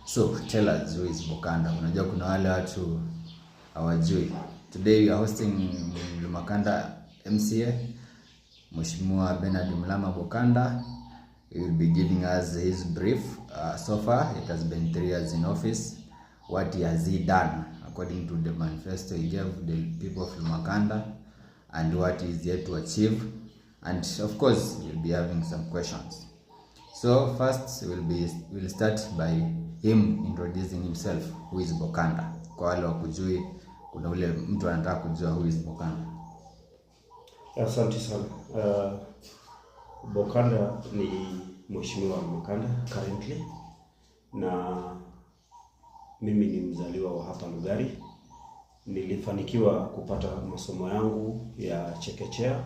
So tell us, who is Bokanda? Unajua kuna wale watu hawajui. Today we are hosting Lumakanda MCA, Mheshimiwa Bernard Mlama Bokanda. He will be giving us his brief. So far it has been 3 years in office. What has he done according to the manifesto he gave the people of Lumakanda, and what he is yet to achieve? And of course we'll be having some questions. So first we'll start by him introducing himself. Who is Bokanda? Kwa wale wakujui, kuna ule mtu anataka kujua who is Bokanda. Asante sana. Bokanda ni Mheshimiwa Lumakanda currently, na mimi ni mzaliwa wa hapa Lugari. Nilifanikiwa kupata masomo yangu ya chekechea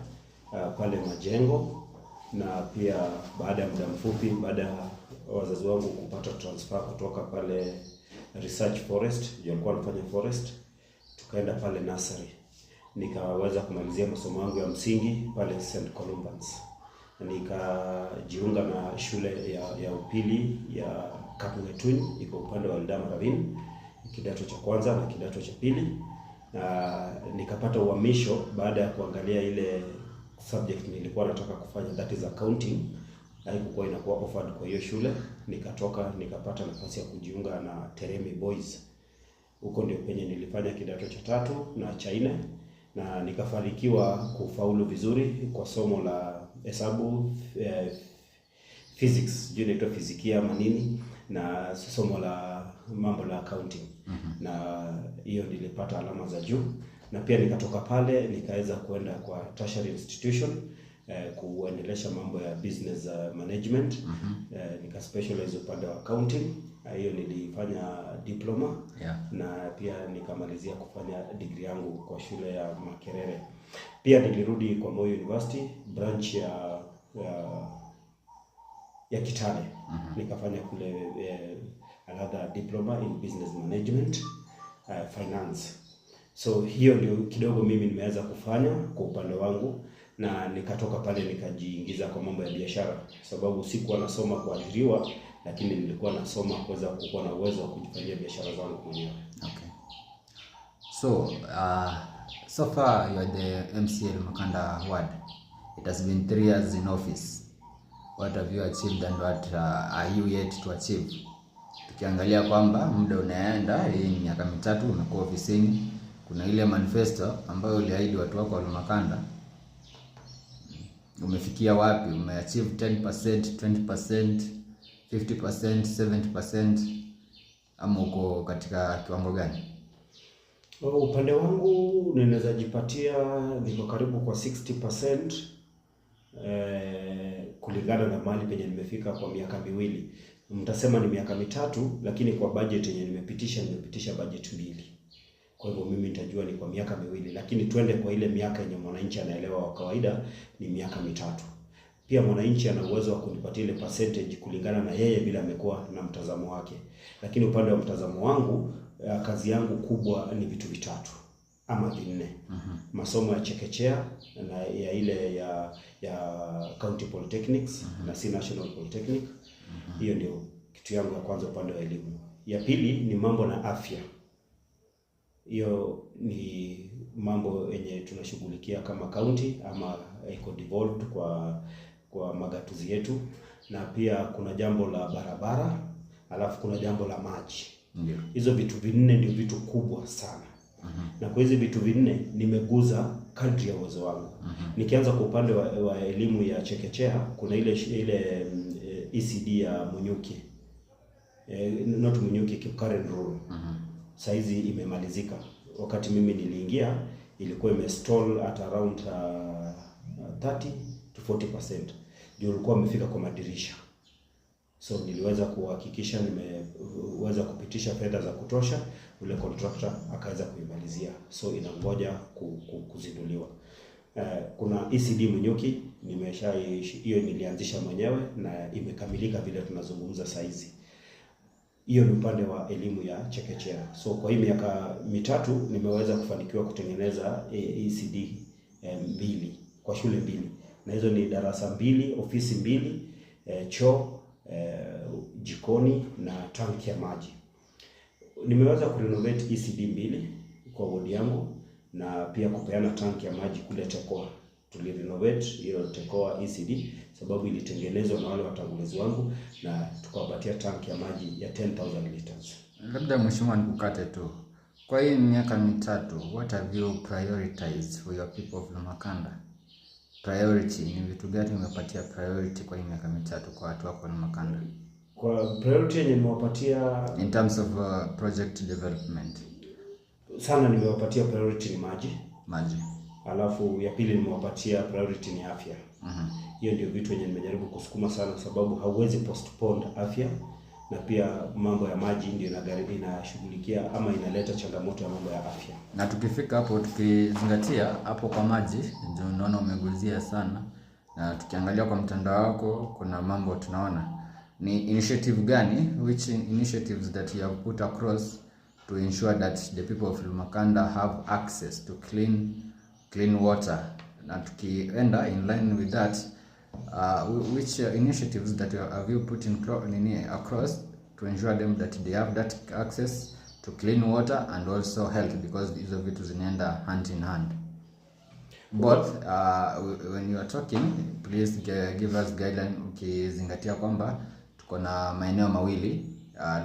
pale Majengo, na pia baada ya muda mfupi, baada ya wazazi wangu kupata transfer kutoka pale Research Forest, walikuwa wanafanya forest, tukaenda pale nursery. Nikaweza kumalizia masomo yangu ya msingi pale St. Columbans. Nikajiunga na shule ya upili ya Kapngetun, iko upande wa Eldama Ravine, kidato cha kwanza na kidato cha pili. Nikapata uhamisho baada ya kuangalia ile subject nilikuwa nataka kufanya, that is accounting, haikuwa inakuwa offered kwa hiyo shule. Nikatoka nikapata nafasi ya kujiunga na Teremi Boys. Huko ndio penye nilifanya kidato cha 3 na cha 4, na nikafanikiwa kufaulu vizuri kwa somo la hesabu, physics, inaitwa fizikia manini, na somo la mambo la accounting. Na hiyo nilipata alama za juu, na pia nikatoka pale nikaweza kwenda kwa tertiary institution kuendelesha mambo ya business management. Nika specialize upande wa accounting. Hiyo nilifanya diploma, na pia nikamalizia kufanya degree yangu kwa shule ya Makerere. Pia nilirudi kwa Moi University branch ya Kitale. Nikafanya kule another diploma in business management, finance. So hiyo ndio kidogo mimi nimeweza kufanya kwa upande wangu, na nikatoka pale nikajiingiza kwa mambo ya biashara, sababu sikuwa nasoma kuajiriwa, lakini nilikuwa nasoma kuweza kuwa na uwezo wa kujifanyia biashara zangu mwenyewe. Okay. So far you are the MCA Lumakanda ward. It has been 3 years in office. What have you achieved and what are you yet to achieve? Tukiangalia kwamba muda unaenda, hii ni miaka 3 umekuwa ofisini, kuna ile manifesto ambayo uliahidi watu wako wa Lumakanda. Umefikia wapi? Umeachieve 10%, 20%, 50%, 70%, ama uko katika kiwango gani? Upande wangu ninaweza jipatia niko karibu kwa 60%, kulingana na mali penye nimefika kwa miaka 2. Mtasema ni miaka 3, lakini kwa budget yenye nimepitisha budget 2. Kwa hivyo mimi nitajua ni kwa miaka 2, lakini twende kwa ile miaka yenye mwananchi anaelewa wa kawaida ni miaka 3. Pia mwananchi ana uwezo wa kunipatia ile percentage kulingana na yeye bila amekuwa na mtazamo wake. Lakini upande wa mtazamo wangu, kazi yangu kubwa ni vitu 3 ama 4. Masomo ya chekechea na ya ile ya County Polytechnics na si National Polytechnic. Hiyo ndio kitu yangu ya kwanza upande wa elimu. Ya pili ni mambo na afya. Hiyo ni mambo yenye tunashughulikia kama county ama iko devolved kwa magatuzi yetu. Na pia kuna jambo la barabara, alafu kuna jambo la maji. Hizo vitu 4 ndio vitu kubwa sana. Na kwa hizo vitu 4 nimeguza kadri ya uwezo wangu. Nikianza kwa upande wa elimu ya chekechea, kuna ile ECD ya Munyuki. Not Munyuki, Karen Rule. Saizi imemalizika. Wakati mimi niliingia ilikuwa imestall at around 30 to 40%. Ndio ilikuwa imefika kwa madirisha. So niliweza kuhakikisha nimeweza kupitisha fedha za kutosha, ule contractor akaweza kuimalizia. So inangoja kuzinduliwa. Kuna ECD Munyuki, hiyo nilianzisha mwenyewe na imekamilika vile tunazungumza saizi. Hiyo ni upande wa elimu ya chekechea. So kwa hii miaka 3 nimeweza kufanikiwa kutengeneza ECD 2 kwa shule 2. Na hizo ni darasa 2, ofisi 2, choo jikoni na tanki ya maji. Nimeweza kurenovate ECD 2 kwa wodi yangu na pia kupeana tanki ya maji kule Tekoa. Tulirenovate hiyo Tekoa ECD sababu ilitengenezwa na wale watangulizi wangu na tukawapatia tanki ya maji ya 10,000 liters. Labda mheshimiwa, nikukate tu. Kwa hii miaka mitatu, what have you prioritized for your people of Lumakanda? Priority, ni vitu gani umepatia priority kwa hii miaka mitatu kwa watu wako Lumakanda? Kwa priority yenye nimewapatia in terms of project development, sana nimewapatia priority ni maji. Alafu ya pili nimewapatia priority ni afya. Hiyo ndio vitu yenye nimejaribu kusukuma sana sababu hauwezi postpone afya, na pia mambo ya maji ndio inashughulikia ama inaleta changamoto ya mambo ya afya. Na tukifika hapo, tukizingatia hapo kwa maji, ndio unaona umeguzia sana, na tukiangalia kwa mtandao wako kuna mambo tunaona. Ni initiative gani, which initiatives that you have put across to ensure that the people of Lumakanda have access to clean water? Na tukienda in line with that, which initiatives that have you put across to ensure them that they have that access to clean water and also health, because hizo vitu zinaenda hand in hand. But when you are talking, please give us guideline, ukizingatia kwamba tuko na maeneo mawili,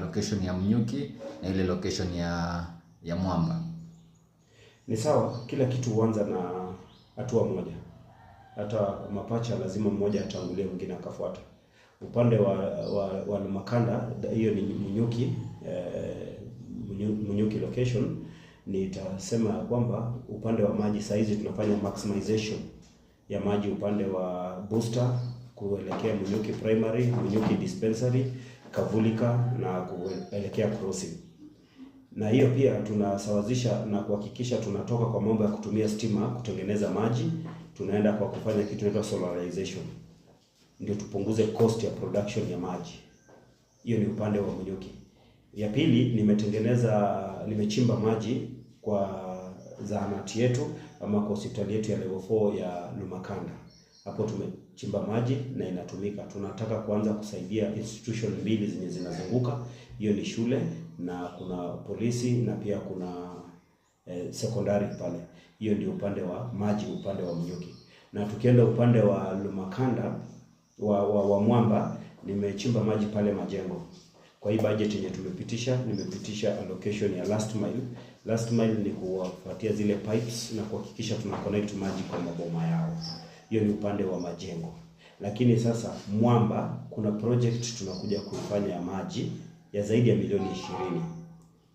location ya Mnyuki na ile location ya Mwamba. Ni sawa, kila kitu huanza na hatua moja. Hata mapacha lazima mmoja atangulie mwingine akafuata. Upande wa Lumakanda, hiyo ni Mnyuki location, nitasema kwamba upande wa maji saizi tunafanya maximization ya maji upande wa booster kuelekea Mnyuki primary, Mnyuki dispensary, Kavulika na kuelekea crossing. Na hiyo pia tunasawazisha na kuhakikisha tunatoka kwa mambo ya kutumia stima kutengeneza maji, tunaenda kwa kufanya kitu inaitwa solarization. Ndio tupunguze cost ya production ya maji. Hiyo ni upande wa Mnyuki. Ya pili, nimechimba maji kwa zahanati yetu ama kwa hospitali yetu ya level 4 ya Lumakanda. Hapo tumechimba maji na inatumika. Tunataka kuanza kusaidia institution mbili zenye zinazunguka. Hiyo ni shule na kuna polisi na pia kuna sekondari pale. Hiyo ndio upande wa maji, upande wa Mnyuki. Na tukienda upande wa Lumakanda wa Mwamba, nimechimba maji pale Majengo. Kwa hii budget yenye nimepitisha allocation ya last mile. Last mile ni kuwapatia zile pipes na kuhakikisha tuna connect maji kwa maboma yao. Hiyo ni upande wa Majengo. Lakini sasa Mwamba kuna project tunakuja kuifanya ya maji ya zaidi ya milioni 20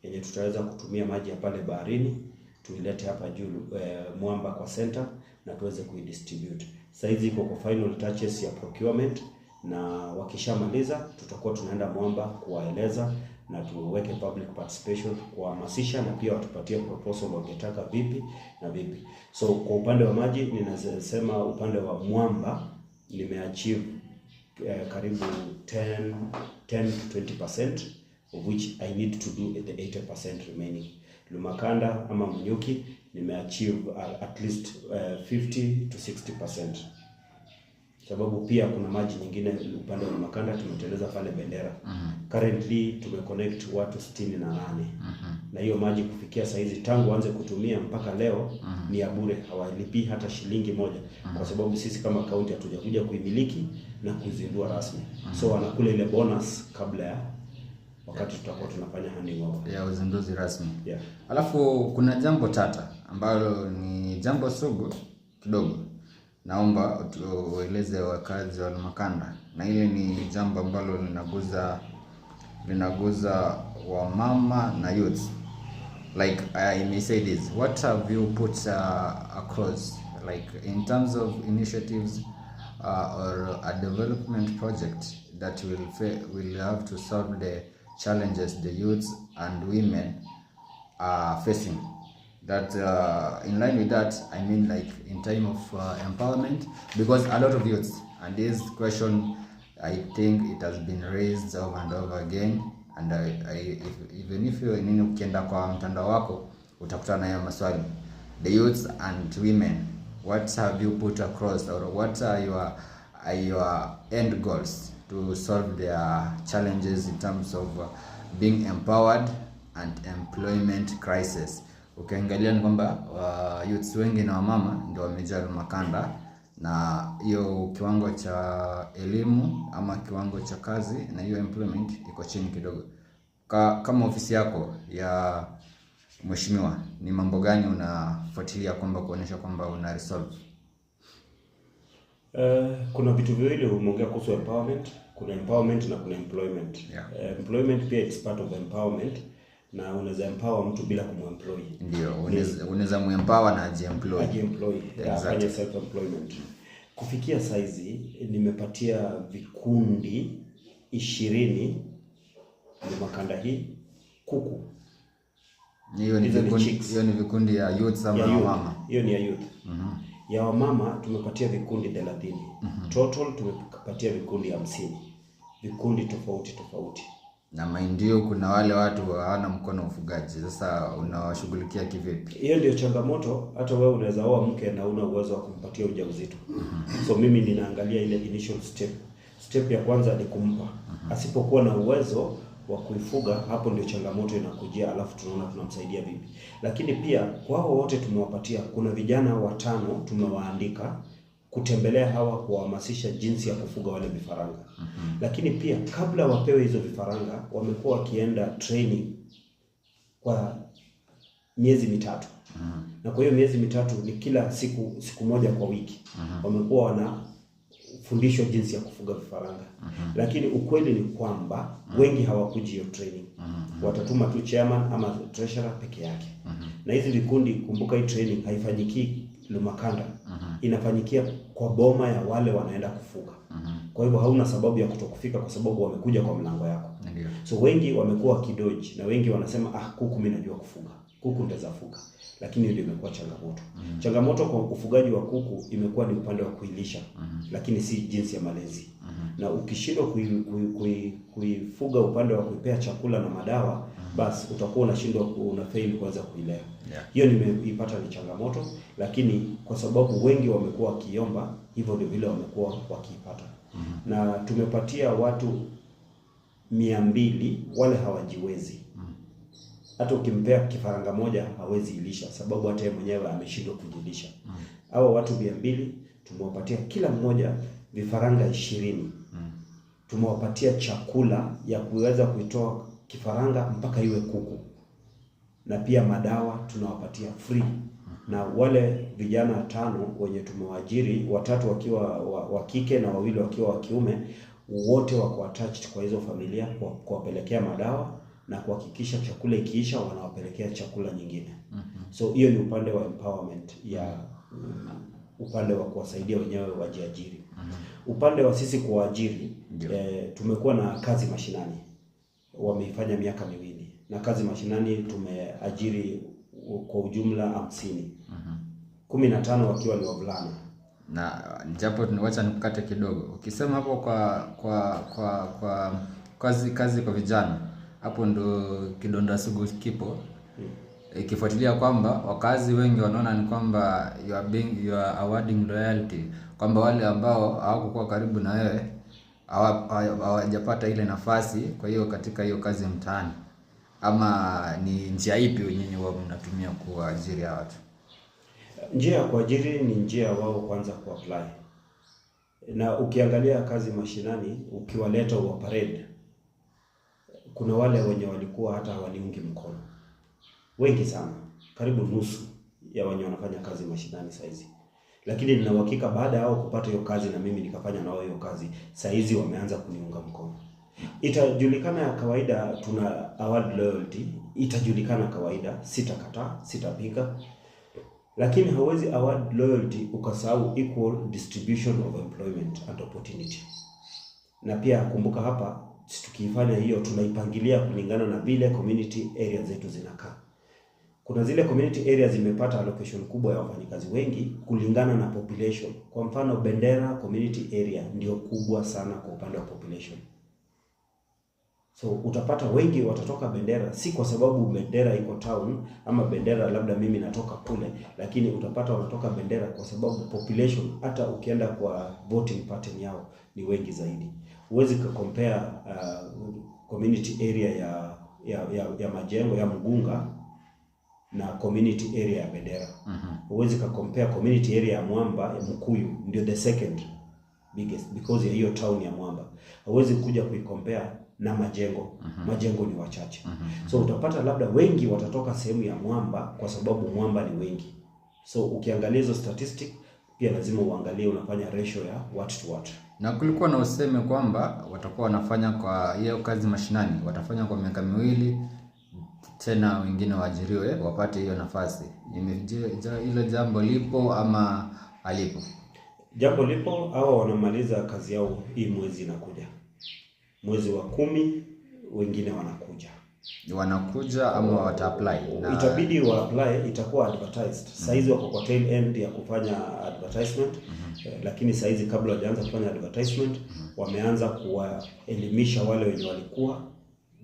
yenye tutaweza kutumia maji ya pale baharini tuilete hapa juu Mwamba kwa center na tuweze kuidistribute. Saizi iko kwa final touches ya procurement, na wakishamaliza tutakuwa tunaenda Mwamba kuwaeleza na tuweke public participation kuhamasisha, na pia watupatie proposal wangetaka vipi na vipi. So kwa upande wa maji ninasema upande wa Mwamba nimeachieve karibu 10 to 20%, of which I need to do the 80% remaining. Lumakanda ama Mnyuki nimeachieve at least 50 to 60%. Sababu pia kuna maji nyingine upande wa Lumakanda tumeteleza pale Bendera. Currently tumeconnect watu 68. Na hiyo maji kufikia saizi tangu anze kutumia mpaka leo ni ya bure, hawalipi hata shilingi moja. Kwa sababu sisi kama kaunti hatujakuja kuimiliki na kuizindua rasmi. So wanakula ile bonus kabla ya wakati tutakuwa tunafanya handing over ya uzinduzi rasmi. Yeah. Alafu kuna jambo tata ambalo ni jambo sugu kidogo. Naomba ueleze wakazi wa Lumakanda, na ile ni jambo ambalo linaguza wamama na youth. Like I may say this, what have you put across, like in terms of initiatives or a development project that will have to solve the challenges the youths and women are facing? That in line with that, I mean like in time of empowerment, because a lot of youths, and this question I think it has been raised over and over again, and even if you ukienda kwa mtandao wako utakutana na hayo maswali. The youths and women, what have you put across, or what are your end goals to solve their challenges in terms of being empowered and employment crisis. Ukiangalia ni kwamba youths wengi na wamama ndio wamejaa Lumakanda, na hiyo kiwango cha elimu ama kiwango cha kazi na hiyo employment iko chini kidogo. Kama ofisi yako ya mheshimiwa, ni mambo gani unafuatilia kwamba kuonesha kwamba una resolve? Kuna vitu viwili umeongea kuhusu empowerment. Kuna empowerment na kuna employment. Employment pia it's part of empowerment, na unaweza empower mtu bila kumemploy. Ndio, unaweza muempower na ajiemploy. Afanye self employment. Kufikia saizi nimepatia vikundi 20 Lumakanda hii kuku. Hiyo ni vikundi ya youth ama mama. Hiyo ni ya youth. Ya wamama tumepatia vikundi 30. Total tumepatia vikundi 50. Vikundi tofauti. Na maindio kuna wale watu hawana mkono ufugaji. Sasa unawashughulikia kivipi? Hiyo ndio changamoto. Hata wewe unaweza oa mke na una uwezo wa kumpatia ujauzito. So mimi ninaangalia ile initial step. Step ya kwanza ni kumpa. Asipokuwa na uwezo wa kuifuga, hapo ndio changamoto inakujia, alafu tunaona tunamsaidia vipi. Lakini pia kwao wote tumewapatia, kuna vijana 5 tumewaandika kutembelea hawa, kuhamasisha jinsi ya kufuga wale vifaranga. Lakini pia kabla wapewe hizo vifaranga, wamekuwa wakienda training kwa miezi 3. Na kwa hiyo miezi 3 ni kila siku moja kwa wiki. Wamekuwa wanafundishwa jinsi ya kufuga vifaranga. Lakini ukweli ni kwamba wengi hawakuji hiyo training. Watatuma tu chairman ama treasurer peke yake. Na hizi vikundi, kumbuka hii training haifanyiki Lumakanda. Inafanyikia kwa boma ya wale wanaenda kufuga. Kwa hivyo hauna sababu ya kutokufika kwa sababu wamekuja kwa mlango yako. So wengi wamekuwa kidoji, na wengi wanasema kuku mimi najua kufuga. Kuku ndeza fuga. Lakini ndio imekuwa changamoto. Changamoto kwa ufugaji wa kuku imekuwa ni upande wa kuilisha, lakini si jinsi ya malezi. Na ukishindwa kuifuga upande wa kuipea chakula na madawa, basi utakuwa unashindwa, unafail kuanza kuilea. Hiyo nimeipata ni changamoto, lakini kwa sababu wengi wamekuwa wakiomba, hivyo ndio vile wamekuwa wakiipata. Na tumepatia watu 200 wale hawajiwezi. Hata ukimpea kifaranga moja hawezi ilisha, sababu hata yeye mwenyewe ameshindwa kujilisha. Hawa watu 200 tumewapatia kila mmoja vifaranga 20. Tumewapatia chakula ya kuweza kuitoa kifaranga mpaka iwe kuku. Na pia madawa tunawapatia free. Na wale vijana 5 wenye tumewaajiri, 3 wakiwa wa kike na 2 wakiwa wa kiume, wote wako attached kwa hizo familia, kuwapelekea madawa na kuhakikisha chakula ikiisha wanawapelekea chakula nyingine. So hiyo ni upande wa empowerment ya upande wa kuwasaidia wenyewe wajiajiri. Upande wa sisi kuajiri, tumekuwa na kazi mashinani. Wameifanya miaka 2. Na kazi mashinani tumeajiri kwa ujumla 50. 15 wakiwa ni wavulana. Na japo tunawacha nikukate kidogo. Ukisema hapo kwa kazi kwa vijana, hapo ndo kidonda sugu kipo. Ikifuatilia kwamba wakazi wengi wanaona ni kwamba you are awarding loyalty, kwamba wale ambao hawakuwa karibu na wewe hawajapata ile nafasi. Kwa hiyo katika hiyo kazi mtaani, ama ni njia ipi nyinyi wao mnatumia kuajiri watu? Njia ya kuajiri ni njia wao kwanza kuapply. Na ukiangalia kazi mashinani, ukiwaleta parade, kuna wale wenye walikuwa hata hawaniungi mkono. Wengi sana, karibu nusu ya wenye wanafanya kazi mashinani saizi. Lakini nina uhakika baada yao kupata hiyo kazi na mimi nikafanya nao hiyo kazi, saizi wameanza kuniunga mkono. Itajulikana ya kawaida, tuna award loyalty, itajulikana kawaida, sitakataa, sitapinga. Lakini hauwezi award loyalty ukasahau equal distribution of employment and opportunity. Na pia kumbuka hapa, tukifanya hiyo tunaipangilia kulingana na vile community areas zetu zinakaa. Kuna zile community areas zimepata allocation kubwa ya wafanyikazi wengi kulingana na population. Kwa mfano Bendera community area ndio kubwa sana kwa upande wa population. So utapata wengi watatoka Bendera, si kwa sababu Bendera iko town ama Bendera labda mimi natoka kule, lakini utapata wanatoka Bendera kwa sababu population, hata ukienda kwa voting pattern yao, ni wengi zaidi. Huwezi compare community area ya Majengo ya Mugunga na community area ya Bendera. Huwezi compare community area ya Mwamba ya Mkuyu, ndio the second biggest because ya hiyo town ya Mwamba. Huwezi kuja kuicompare na Majengo. Majengo ni wachache. So utapata labda wengi watatoka sehemu ya Mwamba kwa sababu Mwamba ni wengi. So ukiangalia hizo statistic pia lazima uangalie unafanya ratio ya what to what. Na kulikuwa na useme kwamba watakuwa wanafanya kwa hiyo kazi mashinani, watafanya kwa miaka 2 tena wengine waajiriwe wapate hiyo nafasi. Hilo jambo lipo ama halipo? Jambo lipo. Hao wanamaliza kazi yao hii mwezi inakuja. Mwezi wa 10 wengine wanakuja ama wata apply na itabidi wa apply, itakuwa advertised. Saizi wako kwa tail end ya kufanya advertisement. Lakini saizi kabla hawajaanza kufanya advertisement wameanza kuwaelimisha wale wenye walikuwa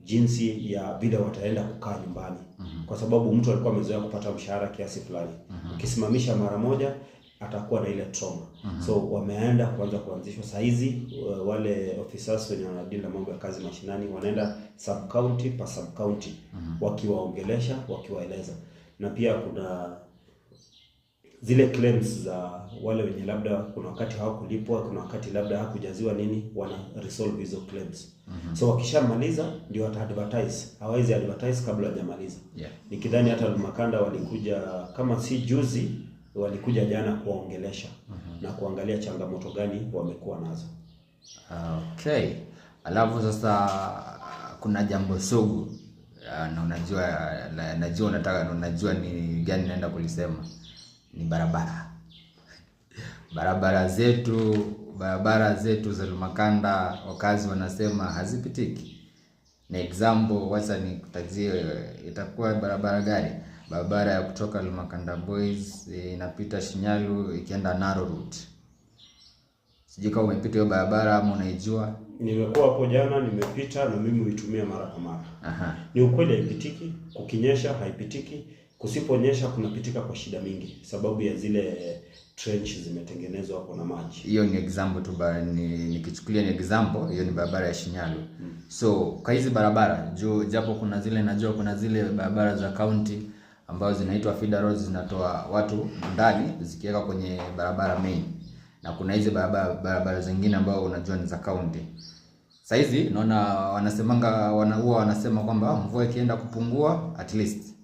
jinsi ya vile wataenda kukaa nyumbani. Kwa sababu mtu alikuwa amezoea kupata mshahara kiasi fulani. Ukisimamisha mara moja atakuwa na ile trauma. So wameenda kuanzishwa saizi. Wale officers wenye wanadili na mambo ya kazi mashinani wanaenda sub county pa sub county wakiwaongelesha, wakiwaeleza. Na pia kuna zile claims za wale wenye labda kuna wakati hawakulipwa, kuna wakati labda hakujaziwa nini, wana resolve hizo claims. So wakishamaliza ndio wata advertise. Hawezi advertise kabla hajamaliza. Nikidhani hata Lumakanda walikuja kama si juzi, walikuja jana kuwaongelesha na kuangalia changamoto gani wamekuwa nazo. Okay. Alafu sasa kuna jambo sugu na unajua ni gani naenda kulisema. Ni barabara. Barabara zetu za Lumakanda wakazi wanasema hazipitiki. Na example wacha nikutajie, itakuwa barabara gani? Barabara ya kutoka Lumakanda Boys inapita Shinyalu ikienda Narrow route. Sijui kama umepita hiyo barabara ama unaijua. Nimekuwa hapo jana, nimepita na mimi huitumia mara kwa mara. Ni ukweli haipitiki, kukinyesha haipitiki, kusiponyesha kunapitika kwa shida mingi sababu ya zile trench zimetengenezwa hapo na maji. Hiyo ni example tu, nikichukulia ni example, hiyo ni barabara ya Shinyalu. So kwa hizi barabara japo kuna zile najua kuna zile barabara za county ambazo zinaitwa feeder roads, zinatoa watu ndani zikiweka kwenye barabara main. Na kuna hizi barabara zingine ambao unajua ni za county. Sasa hizi naona wanasema kwamba mvua ikienda kupungua at least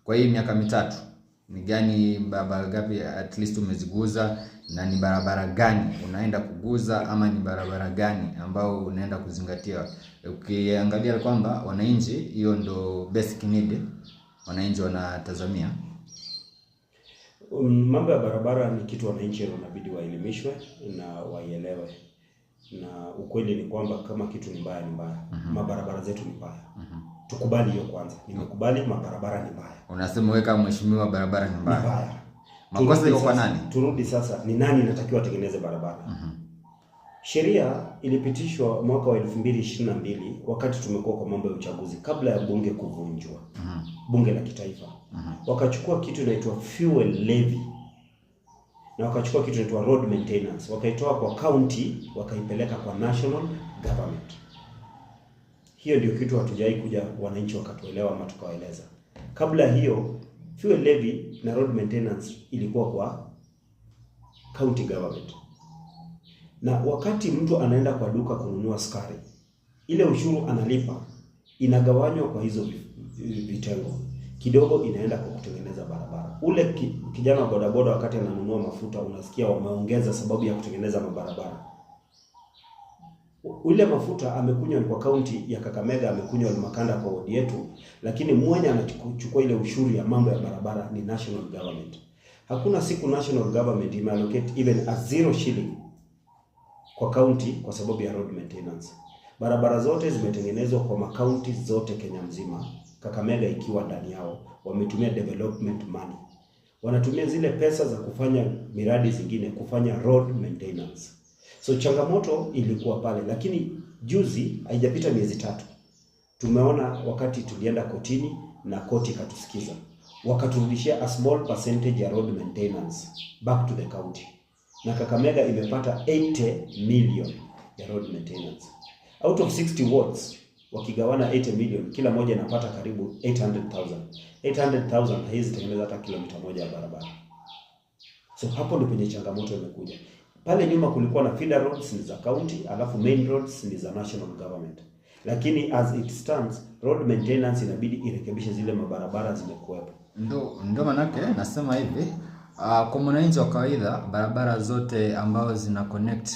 kwa hii miaka 3 ni gani barabara gapi at least umeziguza, na ni barabara gani unaenda kuguza, ama ni barabara gani ambao unaenda kuzingatia? Ukiangalia kwamba wananchi, hiyo ndo basic need wananchi wanatazamia. Mambo ya barabara ni kitu wananchi wanabidi waelimishwe na waielewe. Na ukweli ni kwamba kama kitu ni mbaya ni mbaya. Mabarabara zetu ni mbaya. Tukubali hiyo kwanza. Nimekubali mabarabara ni mbaya. Unasema wewe kama mheshimiwa barabara ni mbaya. Makosa iko kwa nani? Turudi sasa, ni nani anatakiwa atengeneze barabara? Sheria ilipitishwa mwaka wa 2022 wakati tumekuwa kwa mambo ya uchaguzi kabla ya bunge kuvunjwa. Bunge la kitaifa. Wakachukua kitu inaitwa fuel levy. Na wakachukua kitu inaitwa road maintenance. Wakaitoa kwa county, wakaipeleka kwa national government. Hiyo ndio kitu hatujai kuja wananchi wakatuelewa ama tukawaeleza. Kabla hiyo fuel levy na road maintenance ilikuwa kwa county government. Na wakati mtu anaenda kwa duka kununua sukari, ile ushuru analipa inagawanywa kwa hizo vitengo. Kidogo inaenda kwa kutengeneza barabara. Ule kijana wa bodaboda wakati ananunua mafuta unasikia wameongeza sababu ya kutengeneza mabarabara. Ule mafuta amekunywa kwa kaunti ya Kakamega, amekunywa Lumakanda kwa wodi yetu, lakini mwenye anachukua ile ushuru ya mambo ya barabara ni national government. Hakuna siku national government imeallocate even a 0 shilling kwa county kwa sababu ya road maintenance. Barabara zote zimetengenezwa kwa makaunti zote Kenya mzima, Kakamega ikiwa ndani yao. Wametumia development money. Wanatumia zile pesa za kufanya miradi zingine kufanya road maintenance. So changamoto ilikuwa pale, lakini juzi haijapita miezi 3. Tumeona wakati tulienda kotini na koti katusikiza. Wakaturudishia a small percentage ya road maintenance back to the county. Na Kakamega imepata 80 million ya road maintenance. Out of 60 wards wakigawana 80 million, kila moja inapata karibu 800,000. 800,000 haiwezi tengeneza hata kilomita moja ya barabara. So hapo ndipo penye changamoto imekuja. Pale nyuma kulikuwa na feeder roads ni za county, alafu main roads ni za national government. Lakini as it stands, road maintenance inabidi irekebishe zile mabarabara zimekuwepo. Ndio manake nasema hivi, kwa mwananchi wa kawaida barabara zote ambazo zina connect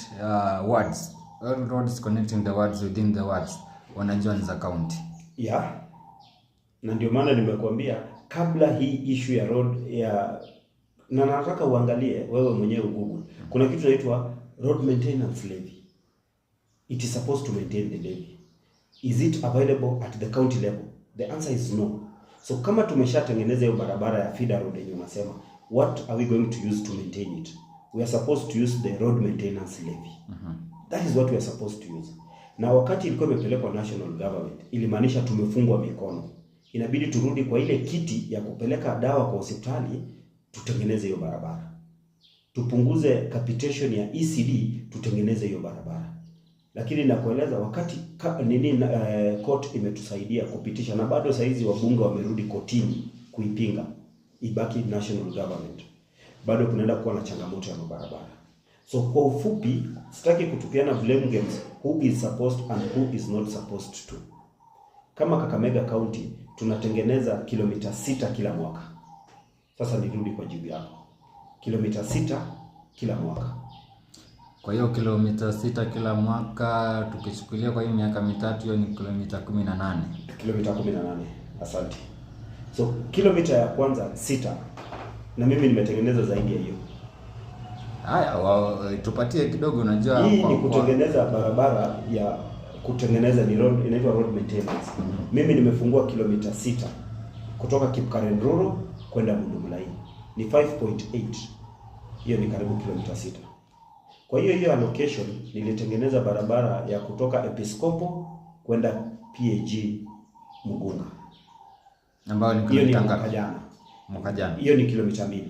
wards, all roads connecting the wards within the wards wanajua ni za county. Yeah. Na ndio maana nimekuambia kabla hii issue ya road ya, na nataka uangalie wewe mwenyewe Google. Kuna kitu inaitwa road maintenance levy. It is supposed to maintain the levy. Is it available at the county level? The answer is no. So kama tumeshatengeneza hiyo barabara ya feeder road yenye unasema, what are we going to use to maintain it? We are supposed to use the road maintenance levy. That is what we are supposed to use. Na wakati ilikuwa imepelekwa national government, ilimaanisha tumefungwa mikono. Inabidi turudi kwa ile kiti ya kupeleka dawa kwa hospitali, tutengeneze hiyo barabara. Tupunguze capitation ya ECD, tutengeneze hiyo barabara. Lakini nakueleza wakati court imetusaidia kupitisha, na bado saizi wabunge wamerudi kotini kuipinga, ibaki national government, bado kunaenda kuwa na changamoto ya mabarabara. So kwa ufupi, sitaki kutupiana blame games, who is supposed and who is not supposed to. Kama Kakamega County tunatengeneza kilomita 6 kila mwaka. Sasa nirudi kwa jibu yako. Kilomita 6 kila mwaka. Kwa hiyo kilomita 6 kila mwaka tukichukulia kwa hii miaka mitatu, hiyo ni kilomita 18. Kilomita 18. Asante. So kilomita ya kwanza 6 na mimi nimetengeneza zaidi ya hiyo. Haya, tupatie kidogo, unajua hii ni kutengeneza barabara ya kutengeneza ni road, inaitwa road maintenance. Mimi nimefungua kilomita 6 kutoka Kipkaren-Ruro kwenda Mudumulai. Ni 5.8. Hiyo ni karibu kilomita 6. Kwa hiyo allocation nilitengeneza barabara ya kutoka Episcopo kwenda PAG Mugunga. Ambayo ni kilomita mwaka jana. Hiyo ni kilomita 2.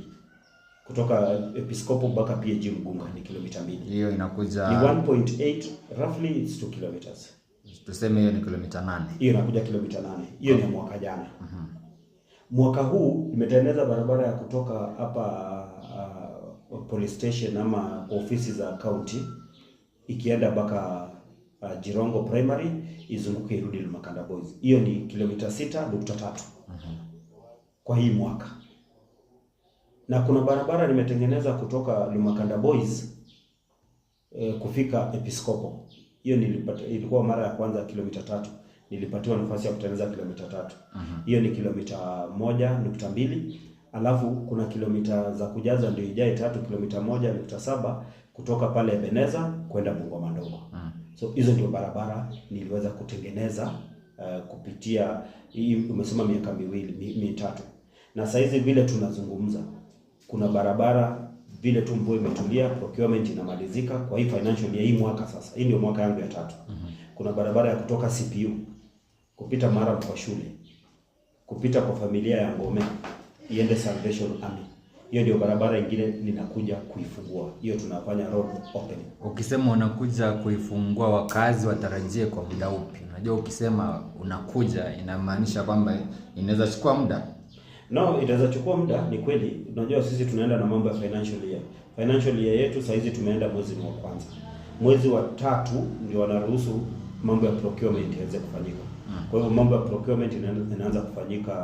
Kutoka Episcopo mpaka PAG Mugunga ni kilomita 2. Hiyo inakuja ni 1.8, roughly it's 2 kilometers. Tuseme hiyo ni kilomita 8. Hiyo inakuja kilomita 8. Hiyo ni mwaka jana. Mwaka huu nimetengeneza barabara ya kutoka hapa police station ama ofisi za county ikienda mpaka Jirongo Primary izunguke irudi Lumakanda Boys. Hiyo ni kilomita 6.3. Kwa hii mwaka. Na kuna barabara nimetengeneza kutoka Lumakanda Boys kufika Episcopo. Hiyo ilikuwa mara ya kwanza kilomita 3. Nilipatiwa nafasi ya kutengeneza kilomita 3. Hiyo ni kilomita 1.2. Alafu kuna kilomita za kujaza ndio ijae 3, kilomita 1.7 kutoka pale Ebeneza kwenda Bungoma Ndogo. So hizo ndio barabara niliweza kutengeneza kupitia hii, umesema miaka mitatu. Na saizi vile tunazungumza, kuna barabara vile tu mvua imetulia, procurement inamalizika kwa hii financial ya hii mwaka sasa. Hii ndio mwaka yangu ya 3. Kuna barabara ya kutoka CPU kupita Mara kwa shule, kupita kwa familia ya Ngome iende Salvation Army. Hiyo ndio barabara nyingine ninakuja kuifungua. Hiyo tunafanya road opening. Ukisema unakuja kuifungua, wakazi watarajie kwa muda upi? Unajua ukisema unakuja inamaanisha kwamba inaweza chukua muda. No, itaweza chukua muda, ni kweli. Unajua sisi tunaenda na mambo ya financial year. Financial year yetu saizi tumeenda mwezi wa kwanza. Mwezi wa 3 ndio wanaruhusu mambo ya procurement ianze kufanyika. Kwa hiyo mambo ya procurement inaanza kufanyika